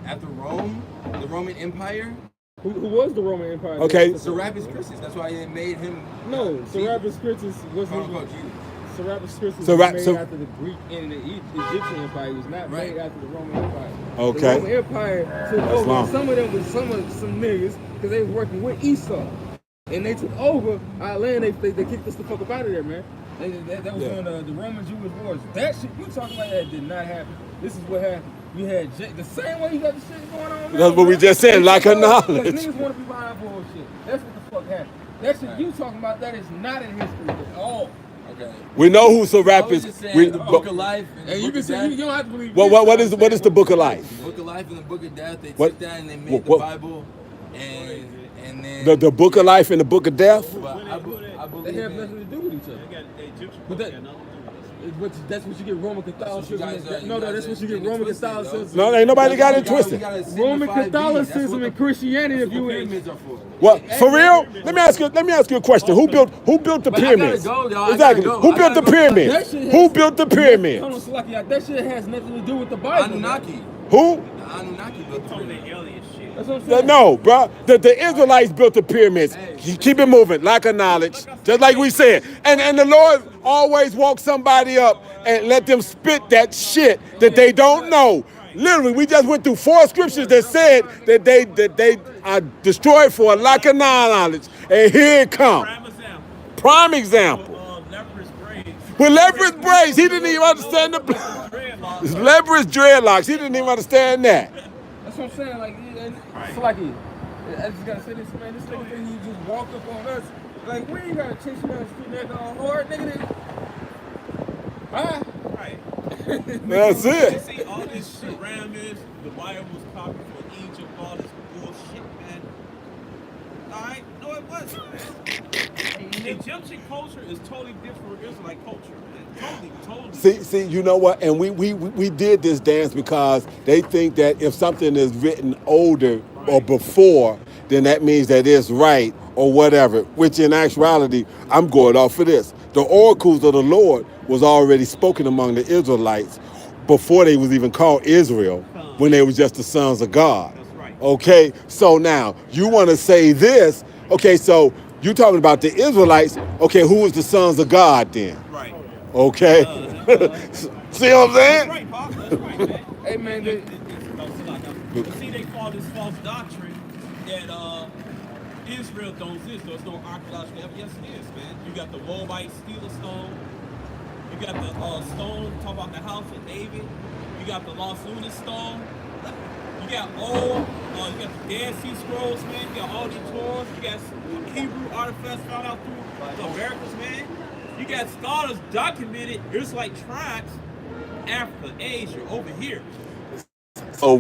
After Rome, the Roman Empire. Who was the Roman Empire? Okay. Serapis Christus. That's why they made him. No, Serapis Christus wasn't. Quote Jesus. Serapis Christus Serap- was Ser- made after the Greek and the Egyptian Empire. It was not made after the Roman Empire. Okay. The Roman Empire took over. long. Some of them was some niggas because they was working with Esau, and they took over our land. They kicked us the fuck up out of there, man. And that was on the Roman Jewish wars. That shit you talking about that did not happen. This is what happened. You had the same way you got the shit going on. Now, That's what we man. just said, lack of Because knowledge. Niggas want to be behind bullshit. That's what the fuck happened. That shit you talking about, that is not in history at all. Okay. We know who I was Serapis. just saying the Book of Life And and the you Book can of say Death. you don't have to believe. What is the Book of Life? The Book of Life and the Book of Death. They What- took that and they made what- the Bible, and then The Book of Life and the Book of Death. But I They believe have in. nothing to do with each other. But that's what you get Roman Catholicism. guys are- No, you guys that's what are you get getting Roman twisted, though. Catholicism. No, ain't nobody got it We twisted. gotta Roman signify being. Catholicism and Christianity. If That's what you ain't. pyramids are for. What for real? Let me ask you a question. Who built the But I gotta pyramids? go, y'all. I Exactly. gotta go. Who I built the gotta go. pyramids? That shit has- Who built the pyramids? Hold on, Salaki, that shit has nothing to do with the Bible. man. Anunnaki. Who? The Anunnaki built the Some of the pyramid. alien shit. That's what I'm saying. No, bro. The Israelites built the pyramids. Keep it moving, lack of knowledge, just like we said. And the Lord always woke somebody up and let them spit that shit that they don't know. Literally, we just went through 4 scriptures that said that they are destroyed for a lack of knowledge. And here it comes. Prime example. Prime example. Leprous braids. With leprous braids, he didn't even understand the Dreadlocks. leprous dreadlocks. He didn't even understand that. That's what I'm saying. Like, it's like I just gotta say this, man. This nigga think he just walk up on us. Like, we ain't gotta chase you down the street, nigga. Hard, nigga. Huh? Right. That's You it. see all this shit around this, the Bible was copied for Egypt, all this bullshit, man. Alright? No, it wasn't, man. Egyptian culture is totally different from Israelite culture, man. Totally. See, you know what? And we did this dance because they think that if something is written older or before, then that means that it's right or whatever. Which in actuality, I'm going off of this. The oracles of the Lord was already spoken among the Israelites before they was even called Israel, when they was just the sons of God. That's right. Okay, so now you want to say this? Okay, so you talking about the Israelites? Okay, who was the sons of God then? Right. Okay. See what I'm That's saying? right, Pop. That's right, man. Hey, man, See, they call this false doctrine that Israel don't exist. There's no archaeological evidence. Yes, it is, man. You got the Moabite Stela stone. You got the stone talking about the house of David. You got the Los Lunas stone. You got you got the Dead Sea Scrolls, man. You got all these tours. You got some Hebrew artifacts found out through the Americas, man. You got scholars documented Israelite tribes, Africa, Asia, over here. So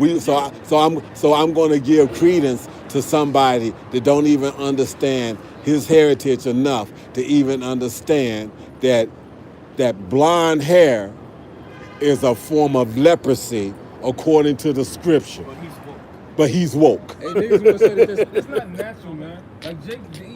I'm going to give credence to somebody that don't even understand his heritage enough to even understand that blonde hair is a form of leprosy according to the scripture. But he's woke. But he's woke. hey, niggas wanna say that that's not natural, man. Like,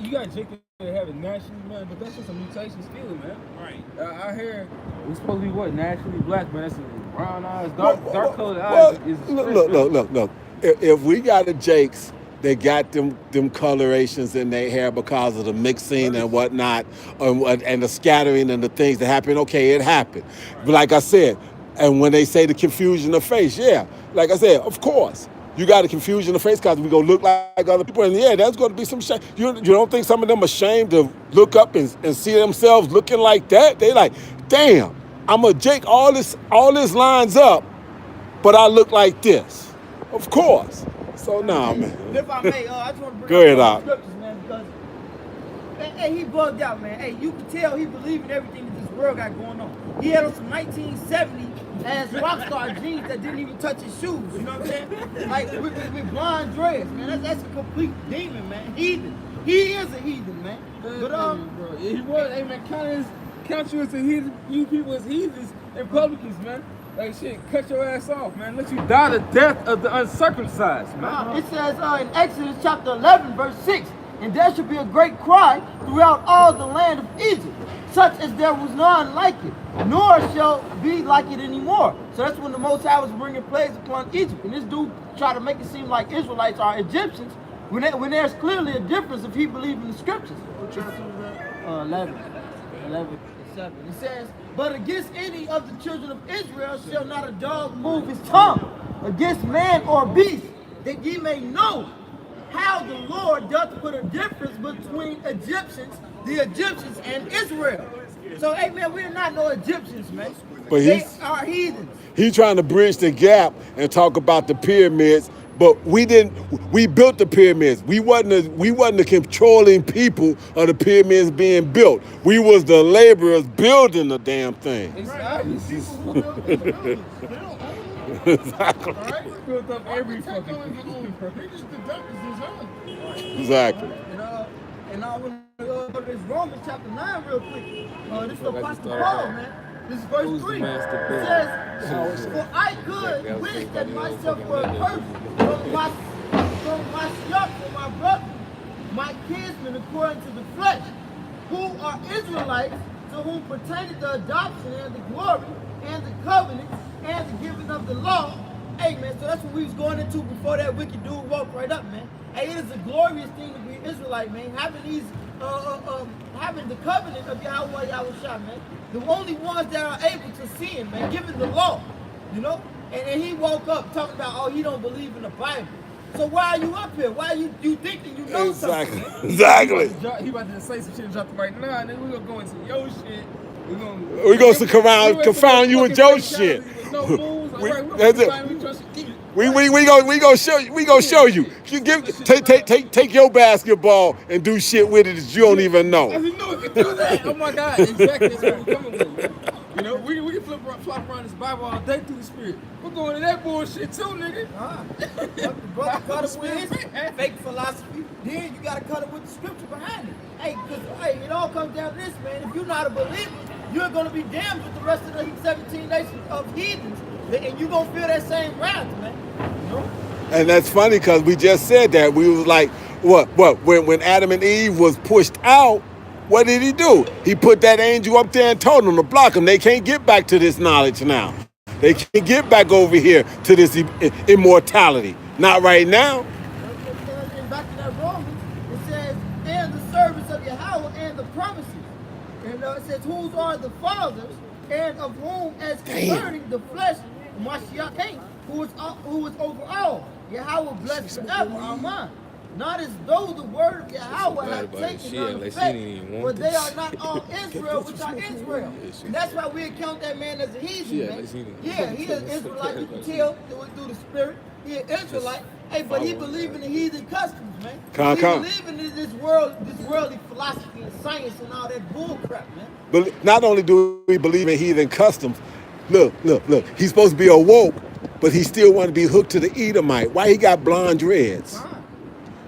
you got Jacob that have it naturally, man, but that's just a mutation still, man. Right. Our hair was supposed to be what? Naturally black, man. That's brown eyes, dark colored eyes is a stretch, man. Look. If we got a Jakes that got them colorations in their hair because of the mixing and whatnot, and the scattering and the things that happen, okay, it happened. But like I said, and when they say the confusion of face, yeah, like I said, of course. You got a confusion of face because we go look like other people, and yeah, that's going to be some shame. You don't think some of them are ashamed to look up and see themselves looking like that? They like, damn, I'm a Jake. All this lines up, but I look like this. Of course. So nah, man. If I may, I just want to bring Go ahead, up Doc. the scriptures, man, because hey, he bugged out, man. Hey, you can tell he believed in everything that this world got going on. He had on some 1970 ass rock star jeans that didn't even touch his shoes. You know what I'm saying? Like with blonde dreads, man. That's a complete demon, man. Heathen. He is a heathen, man. But bro, he was. Hey, man, count you as a heathen. You people as heathens and publicans, man. Like shit, cut your ass off, man. Let you die the death of the uncircumcised, man. it says in Exodus chapter 11, verse 6, and there shall be a great cry throughout all the land of Egypt, such as there was none like it, nor shall be like it anymore. So that's when the Most High was bringing plagues upon Egypt. And this dude tried to make it seem like Israelites are Egyptians, when there's clearly a difference if he believed in the scriptures. 11 and 7. It says, but against any of the children of Israel shall not a dog move his tongue against man or beast, that ye may know how the Lord doth put a difference between the Egyptians and Israel. So, hey man, we're not no Egyptians, man. But They are heathens. He's trying to bridge the gap and talk about the pyramids, but we built the pyramids. We wasn't the controlling people of the pyramids being built. We was the laborers building the damn thing. Exactly. Exactly. Built up every fucking thing. Exactly. And I want to go to this Romans chapter 9 real quick. This is Apostle Paul, man. This is verse 3. It says, for I could wish that myself were accursed from myself, for my brother, my kinsmen according to the flesh, who are Israelites, to whom pertaineth the adoption and the glory and the covenants and the giving of the law, Hey, man, so that's what we was going into before that wicked dude walked right up, man. Hey, it is a glorious thing to be an Israelite, man. Having these, having the covenant of Yahweh Yahushua, man. The only ones that are able to sin, man, given the law, you know? And he woke up talking about, oh, he don't believe in the Bible. So why are you up here? Why are you thinking you know Exactly. something? Man? Exactly. He about to say some shit and drop it right now, and then we gonna go into your shit. We gonna confound you with your shit. No moves. We- All right, that's it. We gonna show you. We gonna show you. You take your basketball and do shit with it that you don't even I know. didn't know it could do that. Oh my God, exactly. That's what we're coming with. You know, we can flop around this Bible all day through the Spirit. We're going to that bullshit too, nigga. Brother cut it with his fake philosophy. Then you gotta cut it with the scripture behind it. Hey, because it all comes down to this, man. If you're not a believer, you're gonna be damned with the rest of the 17 nations of heathens, and you're gonna feel that same wrath, man. You know? And that's funny because we just said that. We was like, what? When Adam and Eve was pushed out, what did he do? He put that angel up there and told them to block them. They can't get back to this knowledge now. They can't get back over here to this immortality. Not right now. And back to that Romans, it says, and the service of Yahweh and the promises. And it says, whose are the fathers, and of whom, as concerning the flesh, Mashiach came, who is over all. Yahweh blessed forever, amen. Not as though the word of Yahweh had taken on effect, for they are not all Israel, which are Israel. And that's why we count that man as a heathen, man. Yeah, he is Israelite. You can tell through the spirit. He is Israelite. Hey, but he believe in the heathen customs, man. He believe in this worldly philosophy and science and all that bull crap, man. But not only do we believe in heathen customs, look. He's supposed to be awoke, but he still want to be hooked to the Edomite. Why he got blonde dreads?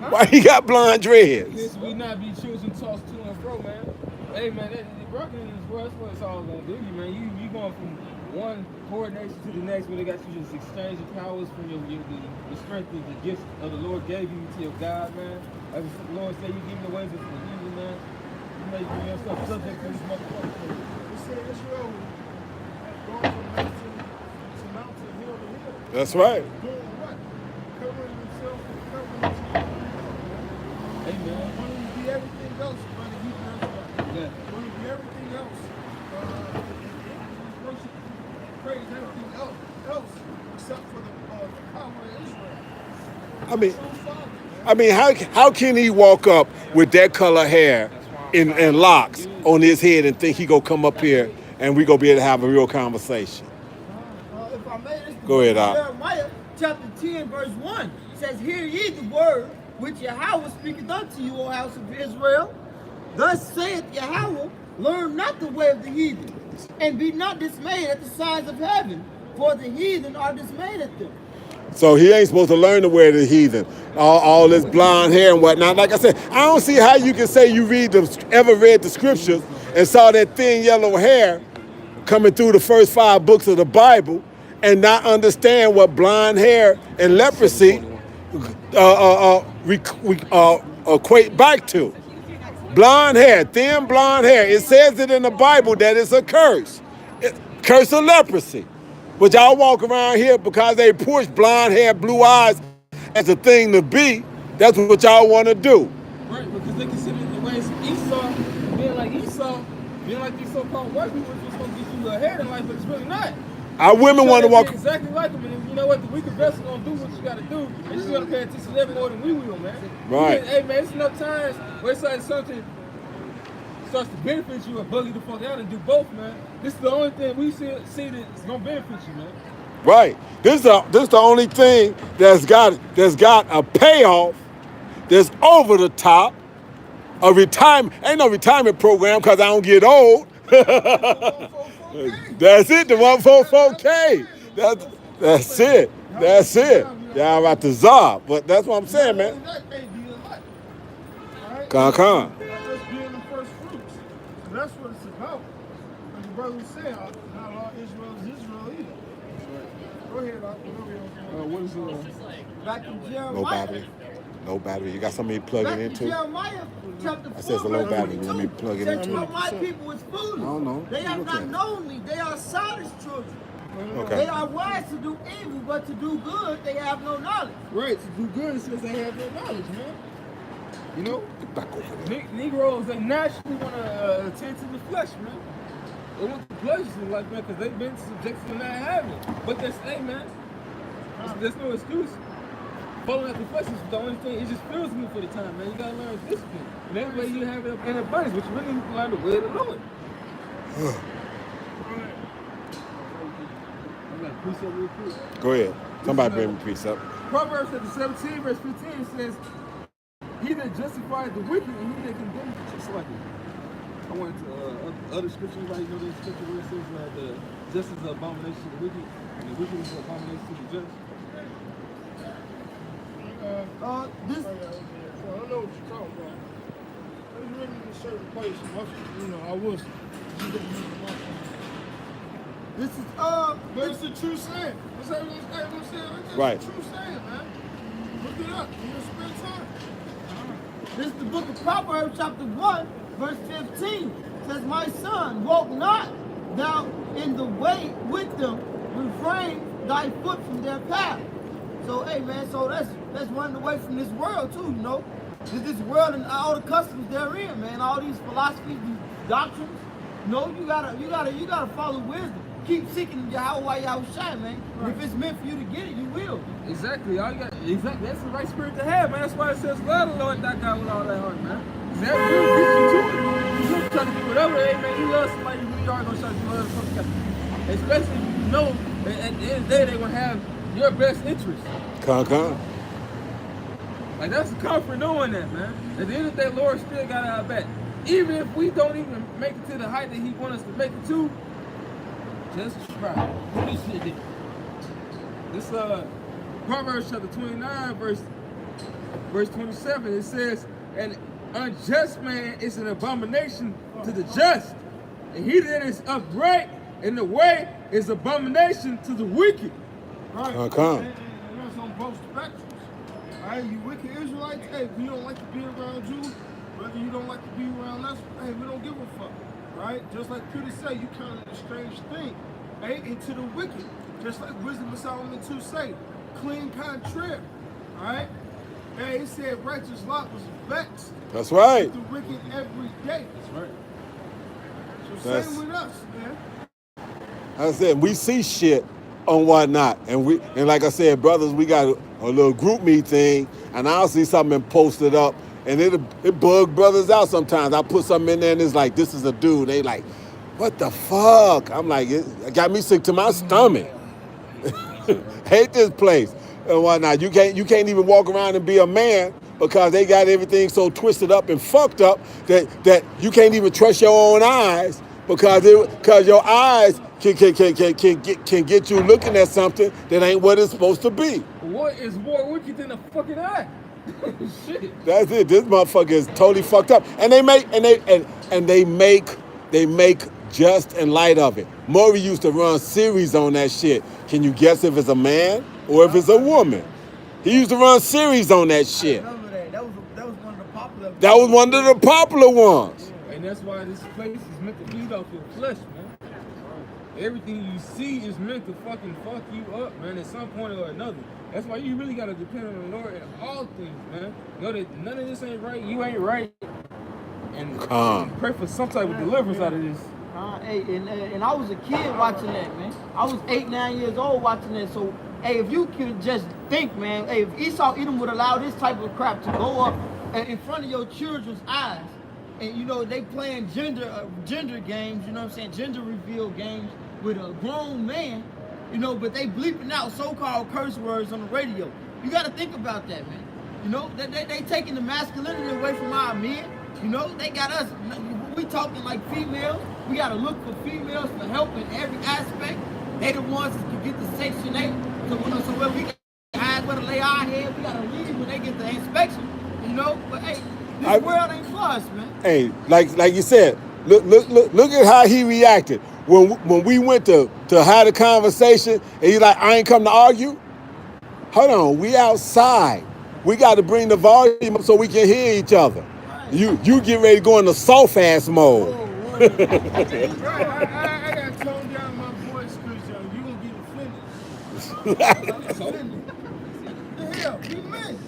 Why he got blonde dreads? This we not be choosing tossed to and fro, man. Hey, man, the brokenness in this world, that's what it's all gonna do you, man. You going from one coordination to the next, where they got you just exchanging powers from the strength of the gifts of the Lord gave you to your God, man. As the Lord said, you give the ways of the heathen, man. You make yourself subject to this motherfucker. They say Israel had gone from mountain to hill to hill. That's right. Doing what? Covering themselves with covenants. Hey, man. Wanting to be everything else, but the Hebrew Israelite. Yeah. Wanting to be everything else. Worship, praise everything else except for the power of Israel. I mean, how can he walk up with that color hair and locks on his head and think he gonna come up here and we gonna be able to have a real conversation? If I may, this Go ahead, Al. Jeremiah chapter 10, verse 1 says, hear ye the word which Yahweh speaketh unto you, O house of Israel. Thus saith Yahweh, learn not the way of the heathen, and be not dismayed at the signs of heaven, for the heathen are dismayed at them. So he ain't supposed to learn the way of the heathen. All this blonde hair and whatnot. Like I said, I don't see how you can say you ever read the scriptures and saw that thin yellow hair coming through the first 5 books of the Bible and not understand what blonde hair and leprosy equate back to. Blonde hair, thin blonde hair. It says it in the Bible that it's a curse. Curse of leprosy. But y'all walk around here because they push blonde hair, blue eyes as a thing to be. That's what y'all want to do. Right, because they consider the ways of Esau, being like Esau, being like these so-called white people, which is supposed to get you ahead in life, but it's really not. Our women want to walk. Exactly like them, and you know what? The weaker vessel gonna do what you gotta do, and you gotta pay attention to them more than we will, man. Right. Hey, man, it's enough times where it's like something starts to benefit you and buggy the fuck out and do both, man. This is the only thing we see that's gonna benefit you, man. Right. This is the only thing that's got a payoff, that's over the top. A retirement ain't no retirement program because I don't get old. That's it, the 144K. That's it. That's it. Yeah, I'm about to zob, but that's what I'm saying, man. That's being the first fruits. So that's what it's about. Like the brother was saying, not all Israel is Israel either. Go ahead, What is it? Back in Jeremiah. No battery. You got something to plug it into? Jeremiah chapter 4, I said it's a low battery. Let me plug it says, into. but my people is foolish. I don't know. They have Look not at it. known me. They are Sodom's children. Okay. They are wise to do evil, but to do good, they have no knowledge. Right, to do good since they have no knowledge, man. You know, Back over there. Negroes, they naturally want to attend to the flesh, man. They want the pleasures in life, man, because they've been subjected to not having it. But that's, hey, man, there's no excuse. Following after the flesh is the only thing, it just feels good for the time, man. You gotta learn discipline. And that way you have it in abundance, but you really need to learn the way to know it. I'm gonna preach up real quick. Go ahead. Somebody bring me a piece up. Proverbs chapter 17, verse 15 says, he that justified the wicked and he that condemns the just like it. I went to other scriptures, right? You know the scripture where it says the justice is an abomination to the wicked and the wicked is an abomination to the just. This I don't know what you're talking about. It's written in a certain place. You know, I was. this is But it's the true saying. What's that? What's that? Right. It's the true saying, man. Look it up. You gonna spend time. This is the book of Proverbs, chapter 1, verse 15. It says, my son, walk not thou in the way with them, refrain thy foot from their path. So, hey, man, so that's running away from this world, too, you know. This world and all the customs therein, man, all these philosophies, these doctrines. No, you gotta follow wisdom. Keep seeking Yahweh Yahushua, man. Right. If it's meant for you to get it, you will. Exactly. All you got, exactly. That's the right spirit to have, man. That's why it says, love the Lord thy God with all that heart, man. That will get you to it. You try to do whatever, hey, man, you love somebody, you really are going to try to do whatever the fuck you got. Especially if you know that at the end of the day, they're going to have your best interest. Come. Like, that's a comfort knowing that, man. At the end of the day, Lord still got our back. Even if we don't even make it to the height that he wants us to make it to, just try. This Proverbs chapter 29, verse 27, it says, an unjust man is an abomination to the just, and he that is upright in the way is abomination to the wicked. Right. Come. And that's on both spectrums. All right, you wicked Israelites, hey, we don't like to be around you. Whether you don't like to be around us, hey, we don't give a fuck. Right? Just like Peter said, you counted a strange thing. Hey, into the wicked. Just like Wisdom of Solomon 2 say, clean contrary. All right? Hey, it said righteous Lot was vexed That's right. with the wicked every day. That's right. So That's- same with us, man. I said we see shit on whatnot, and like I said, brothers, we got a little group me thing, and I'll see something posted up, and it bug brothers out sometimes. I put something in there, and it's like, this is a dude. They like, what the fuck? I'm like, it got me sick to my stomach. Hate this place and whatnot. You can't even walk around and be a man because they got everything so twisted up and fucked up that you can't even trust your own eyes because your eyes can get you looking at something that ain't what it's supposed to be. What is more wicked than a fucking eye? Shit. That's it. This motherfucker is totally fucked up, and they make just and light of it. Maury used to run series on that shit. Can you guess if it's a man or if it's a woman? He used to run series on that shit. I remember that. That was one of the popular. That was one of the popular ones. And that's why this place is meant to feed off your flesh, man. Everything you see is meant to fucking fuck you up, man, at some point or another. That's why you really gotta depend on the Lord in all things, man. Know that none of this ain't right, you ain't right. And pray for some type of deliverance out of this. Hey, and I was a kid watching that, man. I was 8, 9 years old watching that. So, hey, if you could just think, man, hey, if Esau Edom would allow this type of crap to go up in front of your children's eyes, and you know they playing gender games, you know what I'm saying, gender reveal games with a grown man, you know, but they bleeping out so-called curse words on the radio. You got to think about that, man. You know, they taking the masculinity away from our men. You know, they got us. We talking like females. We got to look for females for help in every aspect. They the ones that can get the Section 8. So when we got eyes where to lay our head, we got to leave when they get the inspection. You know, but hey, this world ain't for us, man. Hey, like you said, look at how he reacted when we went to have the conversation, and he's like, I ain't come to argue. Hold on, we outside. We got to bring the volume up so we can hear each other. You get ready to go into soft ass mode. Right, I got to tone down my voice because you gonna The hell, be men.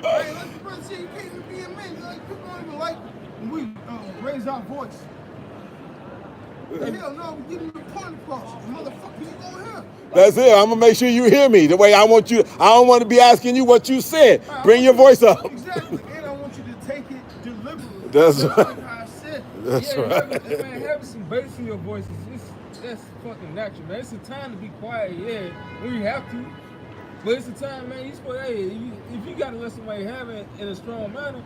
Hey, let the brother say you can't even be a man. Like, people don't even like when we raise our voice. The hell no, we give you the point across. Motherfucker, you go here. That's it. I'm gonna make sure you hear me the way I want you. I don't want to be asking you what you said. Right, Bring your voice up. Exactly. And I want you to take it deliberately. That's Just right. like how I said. That's Yeah, right. man, having some bass in your voice that's fucking natural, man. It's a time to be quiet, yeah, when you have to. But it's a time, man, you supposed, hey, if you gotta let somebody have it in a strong manner,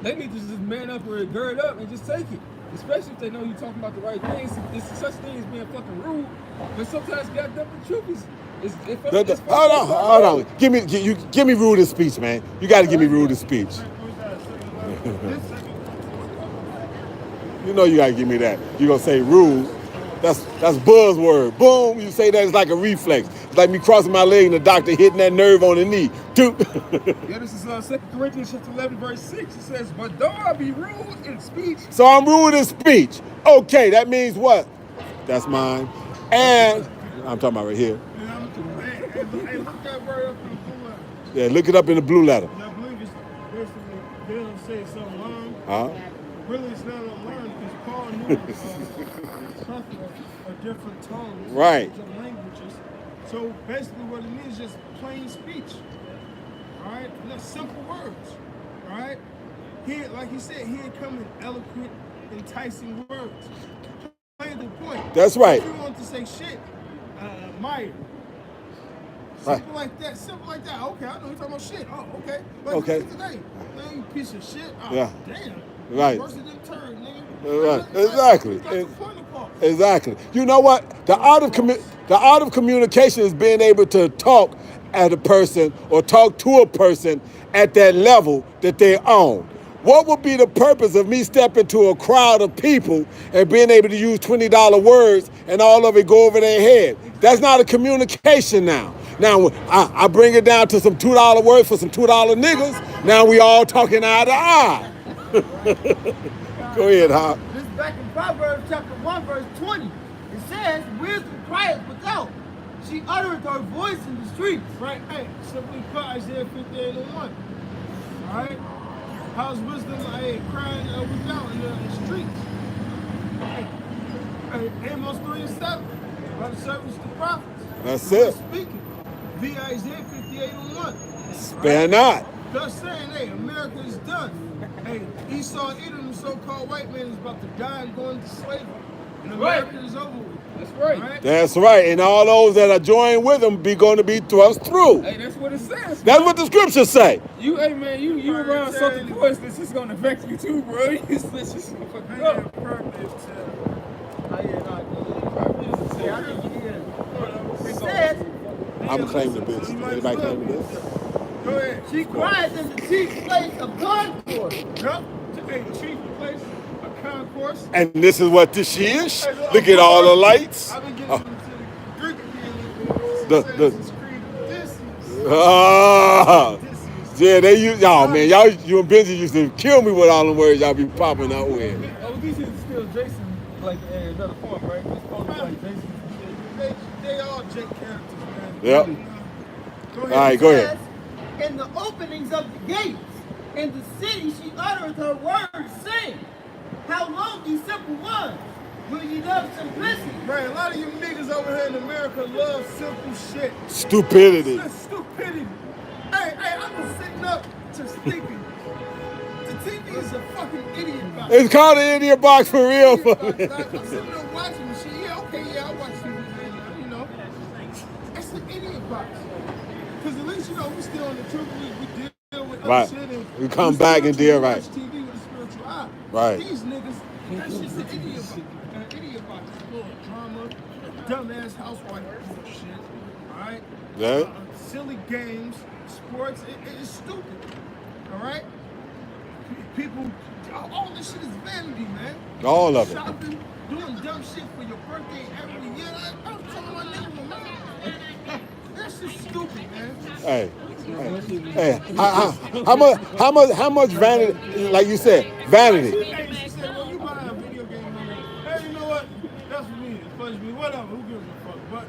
they need to just man up or gird up and just take it. Especially if they know you're talking about the right things. It's such thing as being fucking rude. But sometimes goddamn the truth is Hold on. Give me rude in speech, man. You got to give me rude in speech. You know you got to give me that. You gonna say rude? That's buzzword. Boom. You say that, it's like a reflex. It's like me crossing my leg and the doctor hitting that nerve on the knee. Doop. Yeah, this is 2 Corinthians chapter 11, verse 6. It says, but though I be rude in speech. So I'm rude in speech. Okay, that means what? That's mine. And I'm talking about right here. Hey, look that word up in the blue letter. Yeah, look it up in the blue letter. And I believe it's basically, they don't say something learned. Huh? Really, it's not unlearned because Paul knew plethora of different tongues, Right. different languages. So basically, what it means is just plain speech. All right, and that's simple words. All right, here, like he said, he ain't come in eloquent, enticing words. Plain to the point. That's right. If you want to say shit, Meyer. Right. Simple like that, simple like that. Okay, I know you're talking about shit. Oh, okay. Like Okay. today, man, you piece of shit. Oh, Yeah. damn. Right. Worse than turd, nigga. Right. Exactly. That's the point of Paul. Exactly. You know what? The art of communication is being able to talk at a person or talk to a person at that level that they own. What would be the purpose of me stepping to a crowd of people and being able to use $20 words and all of it go over their head? That's not a communication now. Now, I bring it down to some $2 words for some $2 niggas. Now we all talking eye to eye. Go ahead, Hop. This is back in Proverbs chapter 1, verse 20. It says, wisdom crieth without. She uttereth her voice in the streets. Right? Hey, simply put, Isaiah 58 and 1. All right? How's wisdom crying without in the streets? Hey, Amos 3 and 7. By the servants of the prophets. That's Who it. is speaking via Isaiah 58 and 1. Spare not. Thus saying, hey, America is done. Hey, Esau, Edom, the so-called white man, is about to die and go into slavery. And America is over with. That's right. All right? That's right. And all those that are joined with them be going to be thrust through. Hey, that's what it says. That's what the scriptures say. You, hey man, you around something poisonous, it's gonna affect you too, bro. It's just gonna fuck I you ain't up. got purpose It says, I'm claiming this. Anybody claiming this? Go ahead. she crieth in the chief place of concord. Yup. Hey, chief place, a concourse. And this is what this is. Look at all the lights. I've been getting Oh. into the Greek again. The- This is. Ah. This is. Yeah, they use y'all, man. Y'all, you and Benji used to kill me with all the words y'all be popping out with. Oh, these is still Jason, like another form, right? It's supposed to be like Jason. They all Jake characters, man. Yep. Go All ahead. right, go ahead. Says, in the openings of the gates, in the city she uttereth her words, saying, how long, ye simple ones, will ye love simplicity? Right, a lot of you niggas over here in America love simple shit. Stupidity. That's stupidity. Hey, I was sitting up just thinking. The TV is a fucking idiot box. It's called an Indian box for real. I'm sitting there watching the shit. Yeah, okay, yeah, I watch TV, you know. That's an idiot box. Because at least, you know, we still on the truth. We deal with Right. other shit. And We come back and deal right. watch TV with a spiritual eye. Right. These niggas, that's just an idiot box. An idiot box is full of drama, dumbass housewife shit. All right? Yeah. Silly games, sports. It's stupid. All right? People, all this shit is vanity, man. All of it. Shopping, doing dumb shit for your birthday every year. I'm telling my nigga, man. That's just stupid, man. Hey. Hey. How much vanity? Like you said, vanity. Hey, she said, well, you buy a video game. Hey, you know what? That's for me. It's for me. Whatever. Who gives a fuck? But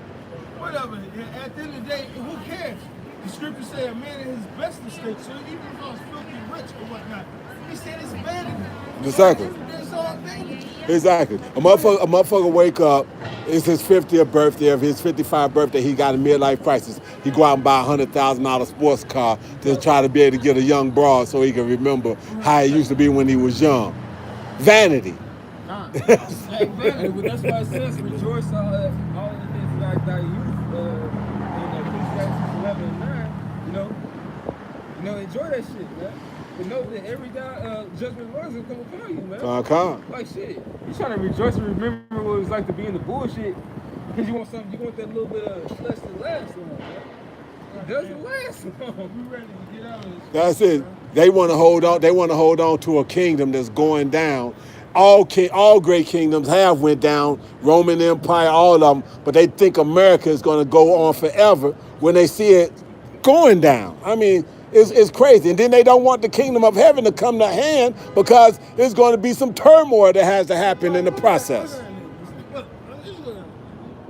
whatever. At at the end of the day, who cares? The scripture say a man in his best estate, so even if I was filthy rich or whatnot, he said it's vanity. Exactly. It's all vanity. Exactly. A motherfucker wake up, it's his 50th birthday. Of his 55th birthday, he got a midlife crisis. He go out and buy a $100,000 sports car to try to be able to get a young broad so he can remember how it used to be when he was young. Vanity. Like vanity, but that's why it says rejoice all the things like thy youth. In Ecclesiastes 11 and 9, you know, enjoy that shit, man. But know that every day judgment Lord is gonna come upon you, man. Come. Like shit, you trying to rejoice and remember what it's like to be in the bullshit because you want something, you want that little bit of flesh to last long, man. It doesn't last long. We ready to get out of this. That's it. They want to hold on. They want to hold on to a kingdom that's going down. All great kingdoms have went down. Roman Empire, all of them. But they think America is going to go on forever when they see it going down. I mean, it's crazy. And then they don't want the kingdom of heaven to come to hand because there's going to be some turmoil that has to happen in the process. Look,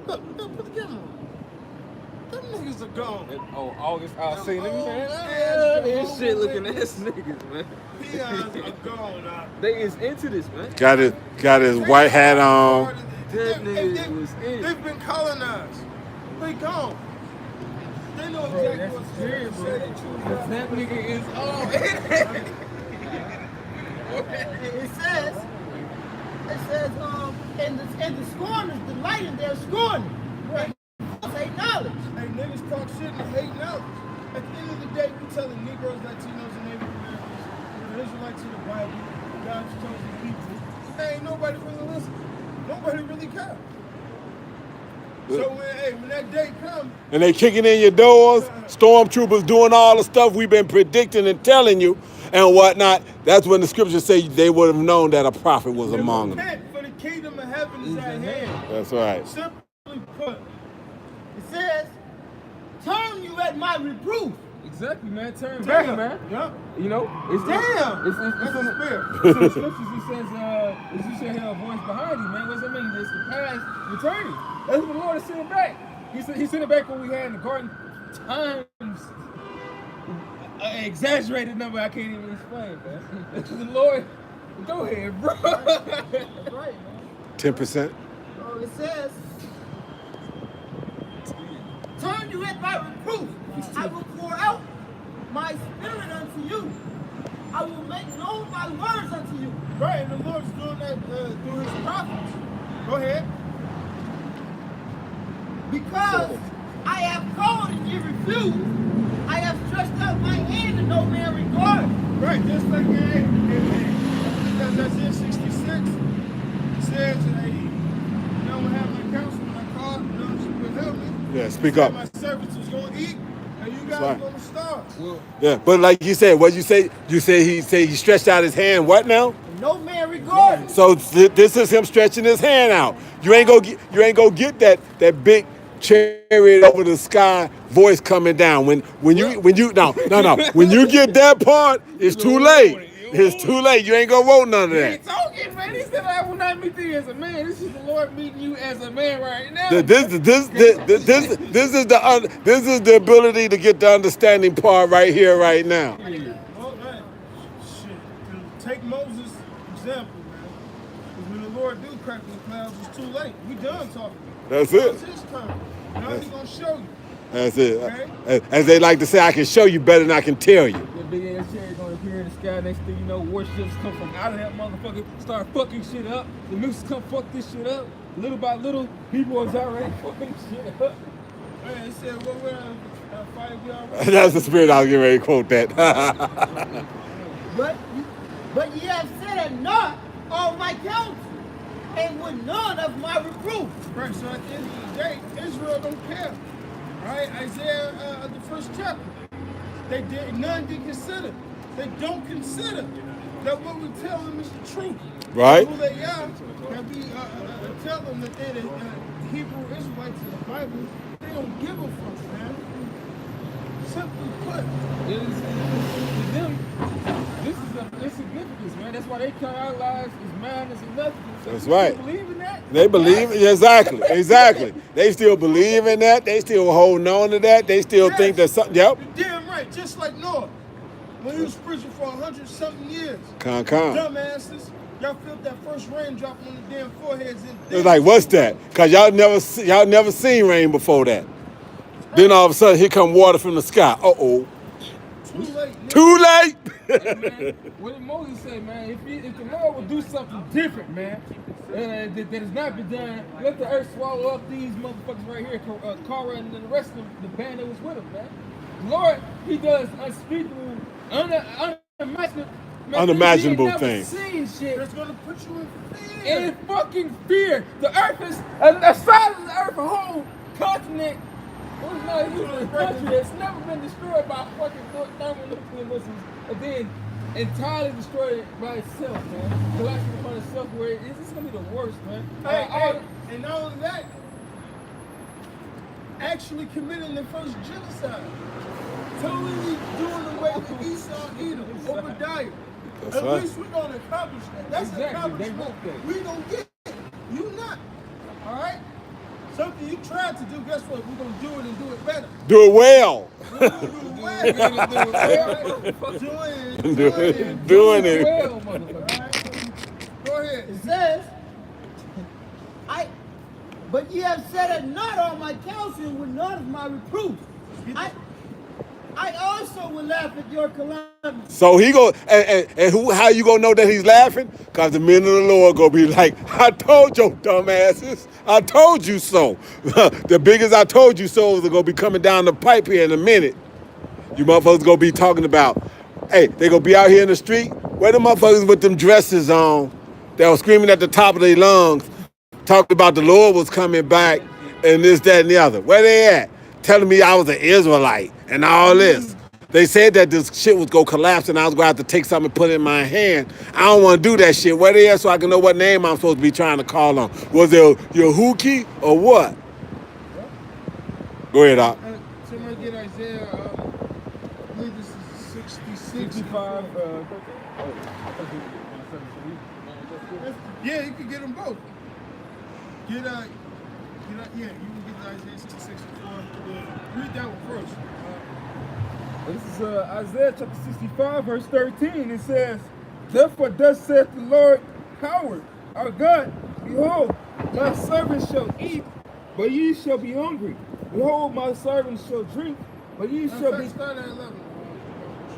put the camera on. Them niggas are gone. Oh, August, I'll say them, man. Yeah, This shit looking ass niggas, man. Peons are gone. They is into this, man. Got his white hat on. That nigga was in. They've been colonized. They gone. They know Bro, exactly that's what's scary, bro. That nigga is all It says, and the scorners delight in their scorning. Right. Hate knowledge. Hey, niggas talk shit and hate knowledge. At the end of the day, we telling Negroes, Latinos, and Native Americans, the Israelites in the Bible, God's chosen people. Hey, ain't nobody really listen. Nobody really cares. So when that day comes, And they kicking in your doors, stormtroopers doing all the stuff we've been predicting and telling you and whatnot. That's when the scriptures say they would have known that a prophet was among them. repent, for the kingdom of heaven is at hand. That's right. Simply put, It says, turn you at my reproof. Exactly, man. Turn back, man. Yup. You know, it's Damn. It's That's in a the spirit. it's in the scriptures. It says, if you shall hear a voice behind you, man, what does that mean? It's the past returning. That's what the Lord is sending back. He sent it back when we had in the garden times. An exaggerated number I can't even explain, man. The Lord, go ahead, bro. That's right, man. 10%. Oh, it says, turn you at my reproof. I will pour out my spirit unto you. I will make known my words unto you. Right, and the Lord's doing that through his prophets. Go ahead. Because I have called and you refused. I have stretched out my hand and no man regard. Right, just like because Isaiah 66 says, hey, you know what happened to counsel when I called, you know, she would help me. Yeah, speak Said up. my servants was going to eat, and you guys right. going to starve. Well, Yeah, but like you said, what you say? You say he stretched out his hand. What now? And no man regard. So this is him stretching his hand out. You ain't gonna get that big chariot over the sky voice coming down. When you when you get that part, it's too late. It's too late. You ain't gonna want none of he that. ain't talking, man. He said, I will not meet thee as a man. This is the Lord meeting you as a man right now. This is the ability to get the understanding part right here, right now. Well, man, shit. Take Moses' example, man. Because when the Lord do crack the clouds, it's too late. We done talking. That's Now it. it's his turn. Now he's going to show you. That's it. Okay. As they like to say, I can show you better than I can tell you. That big ass chariot gonna appear in the sky. Next thing you know, warships come from out of that motherfucker, start fucking shit up. The nukes come fuck this shit up. Little by little, people is already fucking shit up. Man, he said, well, we're going to fight we already. That's the spirit I was getting ready to quote that. But ye have set at naught all my counsel, and with none of my reproof. Right, so at the end of the day, Israel don't care. Right? Isaiah, the first chapter. None did consider. They don't consider that what we tell them is the truth. Right. Who they are, that we tell them that they're the Hebrew Israelites in the Bible. They don't give a fuck, man. Simply put. To them, this is a insignificance, man. That's why why they count our lives as madness and nothing. So That's you right. believe in that? They believe exactly. They still believe in that. They still holding on to that. They still think that something. Yep. You're damn right. Just like Noah, when he was preaching for 100-something years. Come. Dumbasses, y'all felt that first raindrop on the damn foreheads. It's like, what's that? Cause y'all never seen rain before that. Then all of a sudden, here come water from the sky. Too late. Nigga. Too late. Hey, man, what did Moses say, man? If the Lord would do something different, man, that has not been done, let the earth swallow up these motherfuckers right here, Korah and the rest of the band that was with him, man. The Lord, he does unspeakable, Unimaginable things. Seen shit. It's gonna put you in fear. In fucking fear. The earth is a side of the earth, a whole continent. Well, it's not even a country that's never been destroyed by fucking thermonuclear missiles, and then entirely destroyed by itself, man. Collapsing upon itself, where it's gonna be the worst, man. And not only that, actually committing the first genocide. Totally doing away with Esau, Edom, Obadiah. That's At right. least we're gonna accomplish that. That's an Exactly. accomplishment. They want that. We gonna get it. You not. All right. Something you tried to do. Guess what? We're gonna do it and do it better. Do it well. We're gonna do it well. Doing it. Well, motherfucker. Go ahead. It says, but ye have said at not all my counsel with none of my reproofs. I also will laugh at your calamity. So he go and who? How you gonna know that he's laughing? Cause the men of the Lord gonna be like, I told you, dumbasses. I told you so. The biggest I told you so is gonna be coming down the pipe here in a minute. You motherfuckers gonna be talking about. Hey, they gonna be out here in the street. Where the motherfuckers with them dresses on? That was screaming at the top of their lungs, talking about the Lord was coming back and this, that, and the other. Where they at? Telling me I was an Israelite and all this. They said that this shit was gonna collapse and I was gonna have to take something and put it in my hand. I don't wanna do that shit. Where they at so I can know what name I'm supposed to be trying to call on? Was it Yehuki or what? Go ahead, Doc. Somebody get Isaiah, I believe this is 66. 65. Yeah, you can get them both. Yeah, you can get Isaiah 66. Read that one first. This is Isaiah chapter 65, verse 13. It says, therefore thus saith the Lord Howard, our God, behold, my servants shall eat, but ye shall be hungry. Behold, my servants shall drink, but ye shall be... Start at 11.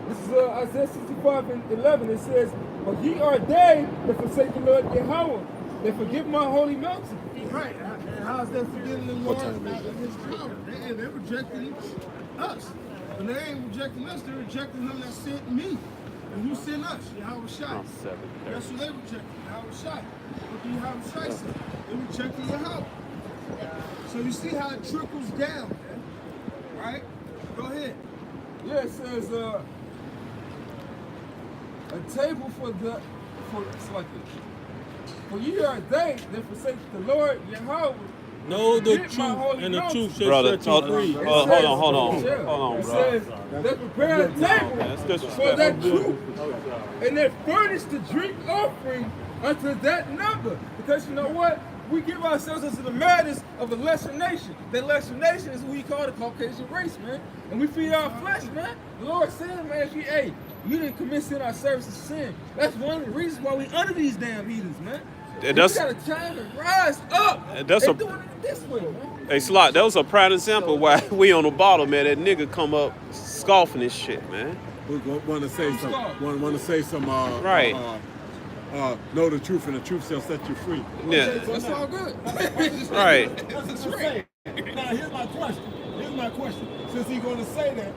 This is Isaiah 65 and 11. It says, but ye are they that forsake the Lord Yahweh, that forgive my holy mountain. Right. And how's that forgetting the Lord and his power? They're rejecting us. When they ain't rejecting us, they're rejecting him that sent me. And who sent us? Yahweh Shai. That's who they rejected. Yahweh Shai. What do Yahweh Shai say? They rejected Yahweh. So you see how it trickles down, man. Right? Go ahead. Yeah, it says, a table for ye are they that forsake the Lord Yahweh. Know the Forget my truth, holy and the mountain. truth shall Brother, set you hold free. on, It bro. says, they prepare a That's table disrespectful. for that truth, and they furnish the drink offering unto that number. Because you know what? We give ourselves into the madness of a lesser nation. That lesser nation is what we call the Caucasian race, man. And we feed our flesh, man. The Lord said, man, you didn't commit sin, our service is sin. That's one of the reasons why we under these damn heathens, man. And We that's- gotta try to rise up. And that's They a- doing it this way, man. Hey, Slot, that was a prime example why we on the bottom, man. That nigga come up scoffing this shit, man. We want to say some. Want to say some. Right. Know the truth, and the truth shall set you free. Yeah. That's all good. Right. That's what I'm saying. Now here's my question. Since he's going to say that,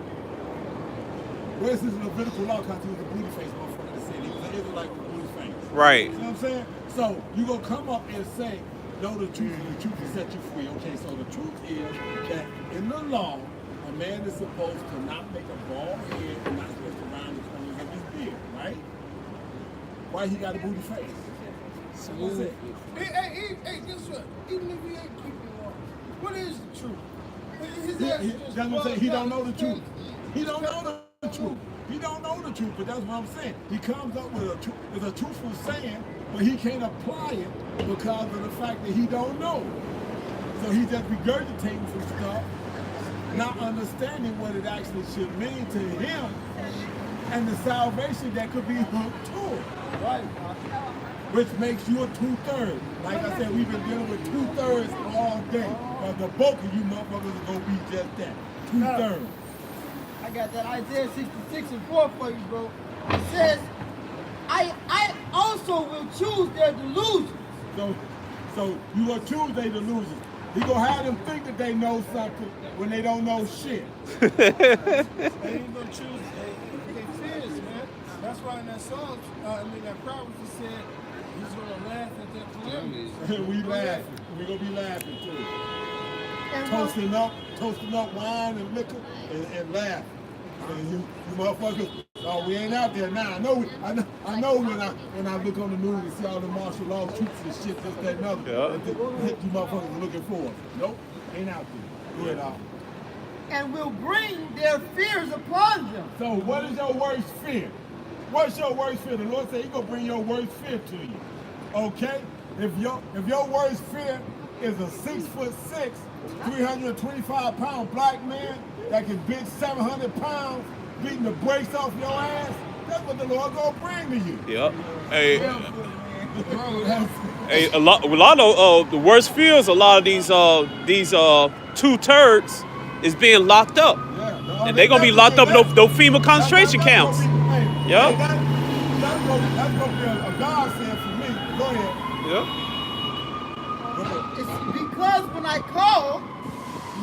where's his Levitical law? Because he was a booty face motherfucker that said he was an Israelite with a booty face. Right. You know what I'm saying? So you gonna come up and say, know the truth, and the truth will set you free. Okay, so the truth is that in the law, a man is supposed to not make a bald head and not supposed to round the corners of his beard, right? Why he got a booty face? What's it? Hey, guess what? Even if he ain't keeping the law, what is the truth? His ass is just That's what I'm saying. He don't know the truth. bugged out. He don't know the truth. He don't know know the truth, but that's what I'm saying. He comes up with a truthful saying, but he can't apply it because of the fact that he don't know. So he's just regurgitating some stuff, not understanding what it actually should mean to him and the salvation that could be hooked to it. Right. Which makes you a 2/3. Like I said, we've been dealing with 2/3 all day. But the bulk of you motherfuckers are gonna be just that. 2/3. I got that Isaiah 66:4 for you, bro. It says, I also will choose their delusions. So you gonna choose their delusions. He gonna have them think that they know something when they don't know shit. They ain't gonna choose they fears, man. That's why in that song, that prophecy said he's gonna laugh at their calamities. We laughing. We gonna be laughing too. And Toasting up wine and liquor and laugh. And you motherfuckers, oh, we ain't out there now. I know when I look on the news and see all the martial law troops and shit, this, that, and other. Yeah. You motherfuckers are looking for us. Nope, ain't out there. Go ahead, Al. and will bring their fears upon them. So what is your worst fear? What's your worst fear? The Lord said He's gonna bring your worst fear to you. Okay? If your worst fear is a 6'6", 325-pound black man that can bench 700 pounds, beating the brakes off your ass, that's what the Lord gonna bring to you. Yep. Hey, That's- hey, a lot of the worst fears. A lot of these 2/3 is being locked up, and they gonna be locked up in those FEMA concentration camps. Yep. That's gonna be a godsend for me. Go ahead. Yep. It's because when I called,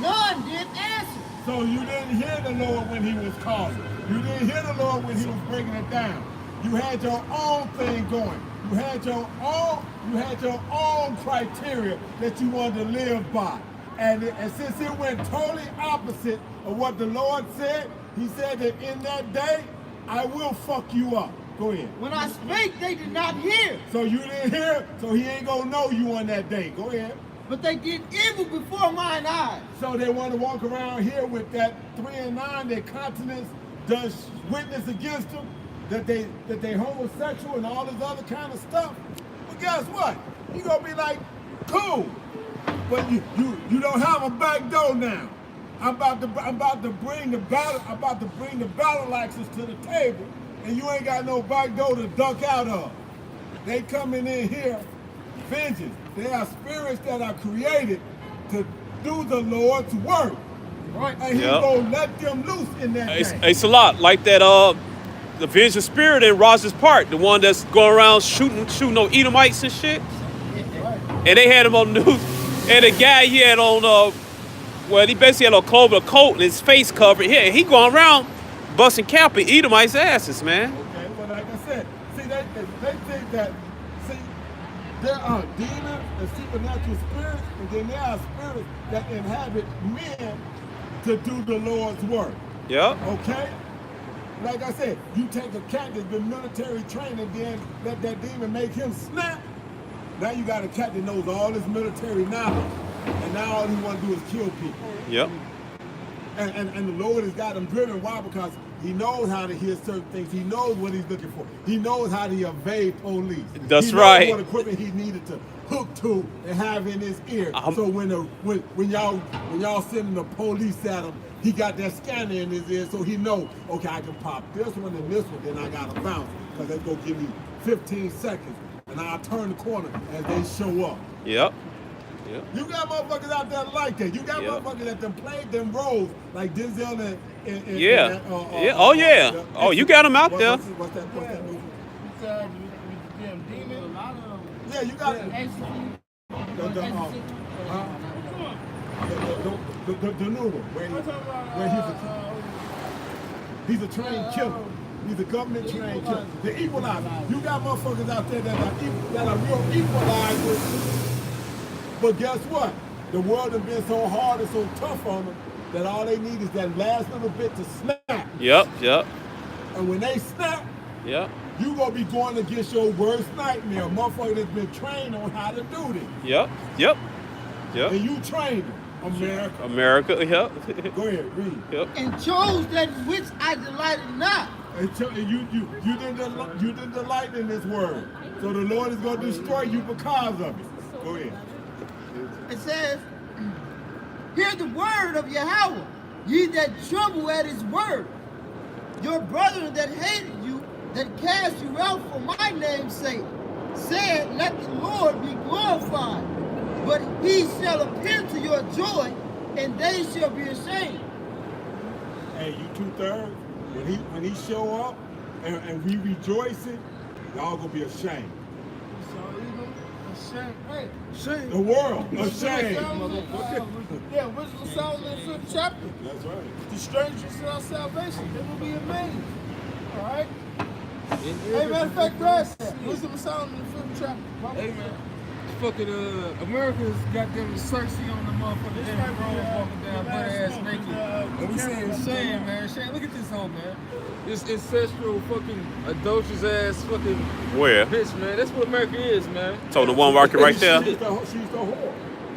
none did answer. So you didn't hear the Lord when He was calling. You didn't hear the Lord when He was breaking it down. You had your own thing going. You had your own criteria that you wanted to live by. And since it went totally opposite of what the Lord said, He said that in that day, I will fuck you up. Go ahead. When I spake, they did not hear. So you didn't hear, so He ain't gonna know you on that day. Go ahead. But they did evil before mine eyes. So they want to walk around here with that 3 and 9, their continence does witness against them, that they homosexual and all this other kind of stuff. But guess what? You gonna be like, cool, but you don't have a back door now. I'm about to bring the battle axes to the table, and you ain't got no back door to duck out of. They coming in here, vengeance. They are spirits that are created to do the Lord's work. Right? And He's Yep. gonna let them loose in that day. It's a lot like that. The Vision Spirit in Rogers Park, the one that's going around shooting those Edomites and shit. And they had him on the news, and the guy he had on, he basically had a coat and his face covered. Yeah, he going around busting cap and Edomites' asses, man. Okay, well, like I said, see, they think that, see, there are demons and supernatural spirits, and then there are spirits that inhabit men to do the Lord's work. Yep. Okay? Like I said, you take a cat that's been military trained and then let that demon make him snap. Now you got a cat that knows all this military knowledge, and now all he want to do is kill people. Yep. And the Lord has got him driven. Why? Because He knows how to hear certain things. He knows what He's looking for. He knows how to evade police. That's he knows right. what equipment he needed to hook to and have in his ear. So when y'all sending the police at him, he got that scanner in his ear, so he know, okay, I can pop this one and this one, then I gotta bounce, because that's gonna give me 15 seconds, and I'll turn the corner as they show up. Yep. Yep. You got motherfuckers out there like that. You got Yep. motherfuckers that done played them roles like Denzel and Yeah. Yeah. Oh, yeah. Oh, you got 'em out there. What's that movie? Besides, with them demons, a lot of them. Yeah, you got the new one where he's a trained killer. He's a government trained killer. The equalizer. You got motherfuckers out there that are real equalizers. But guess what? The world has been so hard and so tough on them that all they need is that last little bit to snap. Yep. Yep. And when they snap, Yep. you gonna be going against your worst nightmare. A motherfucker that's been trained on how to do this. Yep. Yep. Yep. And you trained them. America. America. Yep. Go ahead, read. Yep. And chose that which I delighted not. You didn't delight in this word. So the Lord is going to destroy you because of it. Go ahead. It says, hear the word of Yahweh, ye that tremble at his word. Your brethren that hated you, that cast you out for my name's sake, said, let the Lord be glorified. But he shall appear to your joy, and they shall be ashamed. Hey, you 2/3. When he show up and we rejoicing, y'all gonna be ashamed. Shame. Hey, shame. The world ashamed. Yeah, Wisdom of Solomon, 5th chapter. That's right. The strangers in our salvation, they will be amazed. All right? Hey, matter of fact, grab that. Wisdom of Solomon, 5th chapter. Hey man, fucking America's goddamn Cersei on the motherfucking Emmett Road walking down butt ass naked. And we saying Shane, man. Shane, look at this hoe, man. This ancestral fucking adulterous ass fucking Where? bitch, man. That's what America is, man. So the one market right there. She's the whore.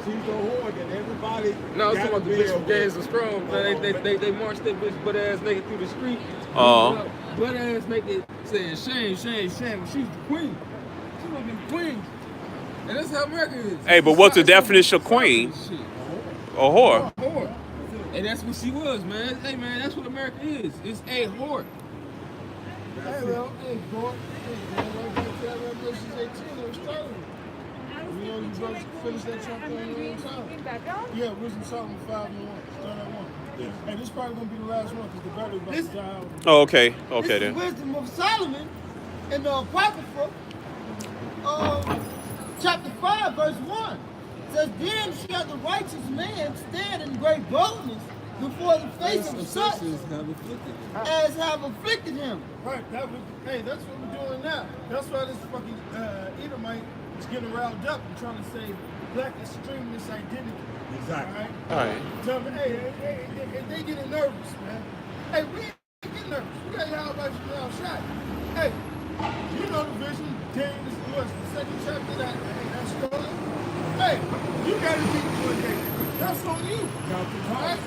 She's the whore that everybody. No, I was talking about the bitch from Gangs of Strong, man. They marched that bitch butt ass naked through the street. Butt ass naked saying Shane. She's the queen. She's one of them queens. And that's how America is. Hey, but what's the definition of queen? A whore. Whore. And that's what she was, man. Hey, man, that's what America is. It's a whore. Hey, well, hey, boy. Hey, man, right back to that Revelations 18, it was started. You know, you brothers finish that chapter on your own time. Yeah, Wisdom Solomon 5 and 1. Start at 1. Yeah. Hey, this is probably going to be the last one because the battery about to die out. Oh, okay. Okay, This then. is Wisdom of Solomon in the Apocrypha, chapter 5, verse 1. It says, then shall the righteous man stand in great boldness before the face of such as have afflicted him. Right, hey, that's what we're doing now. That's why this fucking Edomite is getting riled up and trying to say black extremist identity. Exactly. All All right. Tell me, hey, they getting nervous, man. Hey, we ain't getting nervous. We got y'all about you now shot. Hey, you know the vision. Daniel is the 2nd chapter that's stolen. Hey, you got to beat one day. That's on you. Right?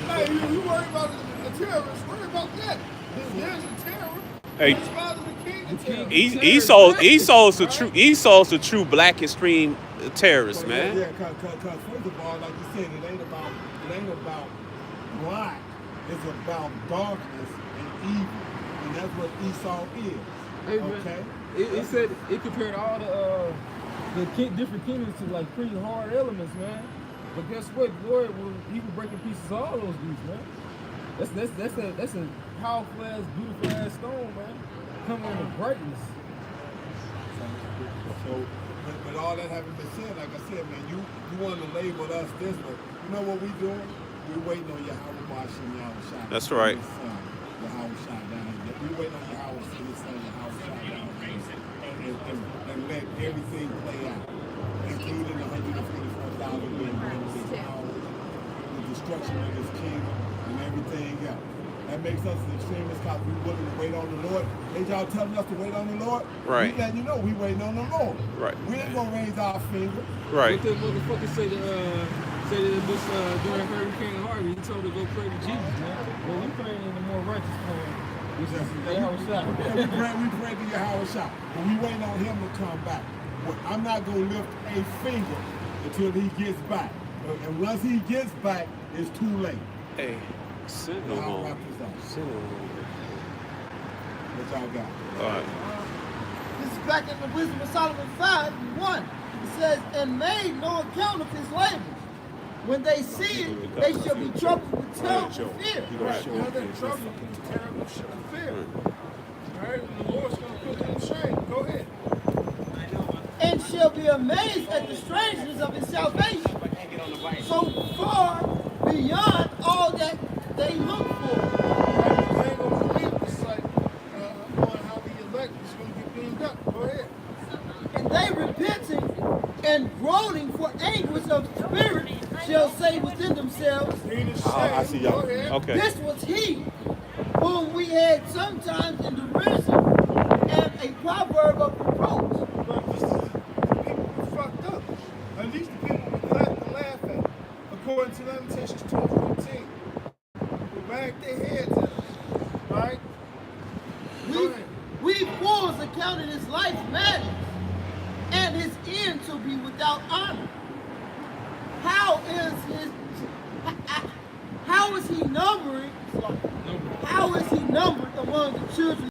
Hey, you worry about a terrorist. Worry about that. There's a terror. Hey. His father's the king of terror. Esau's the true black extreme terrorist, man. Yeah, because first of all, like you said, it ain't about black. It's about darkness and evil, and that's what Esau is. Hey, man. Okay. It said it compared all the different kingdoms to like pretty hard elements, man. But guess what? Lord, he can break in pieces all those dudes, man. That's a powerful ass, beautiful ass stone, man. Coming in the brightness. So, but all that having been said, like I said, man, you want to label us this, but you know what we doing? We're waiting on Yahweh Bashem Yahweh. That's right. Yahweh Shai down here. We waiting on Yahweh for his son Yahweh Shai down here, and let everything play out, including the 144,000 men the destruction of his kingdom and everything else. That makes us an extremist because we willing to wait on the Lord. Ain't y'all telling us to wait on the Lord? Right. We letting you know we waiting on the Lord. Right. We ain't gonna raise our finger. Right. What the motherfucker say that this during Hurricane Harvey, he told her to go pray to Jesus, man. Well, we praying in the more righteous form, which is Yahweh Shai. We pray to Yahweh Shai, but we waiting on him to come back. Well, I'm not gonna lift a finger until he gets back. And once he gets back, it's too late. Hey, sin no I'll more. wrap this up. Sin no more. What y'all got? All right. This is back in the Wisdom of Solomon 5 and 1. It says, and made no account of his labors. When they see it, they shall be troubled with terrible fear. Right. Now that trouble is terrible fear. All right, and the Lord's going to put them in shame. Go ahead. And shall be amazed at the strangeness of his salvation, so far beyond all that they look for. Right? They ain't going to believe this like on how the elect is going to get beamed up. Go ahead. And they repenting and groaning for anguish of spirit shall say within themselves, I see y'all. Go ahead. Okay. this was he whom we had sometimes in derision and a proverb of reproach. But this is people who fucked up. At least the people were glad to laugh at. According to Lamentations 12:14. Who wagged their heads at us. Right? counted his life madness, and his end to be without honor. How is he numbered? How is he numbered among the children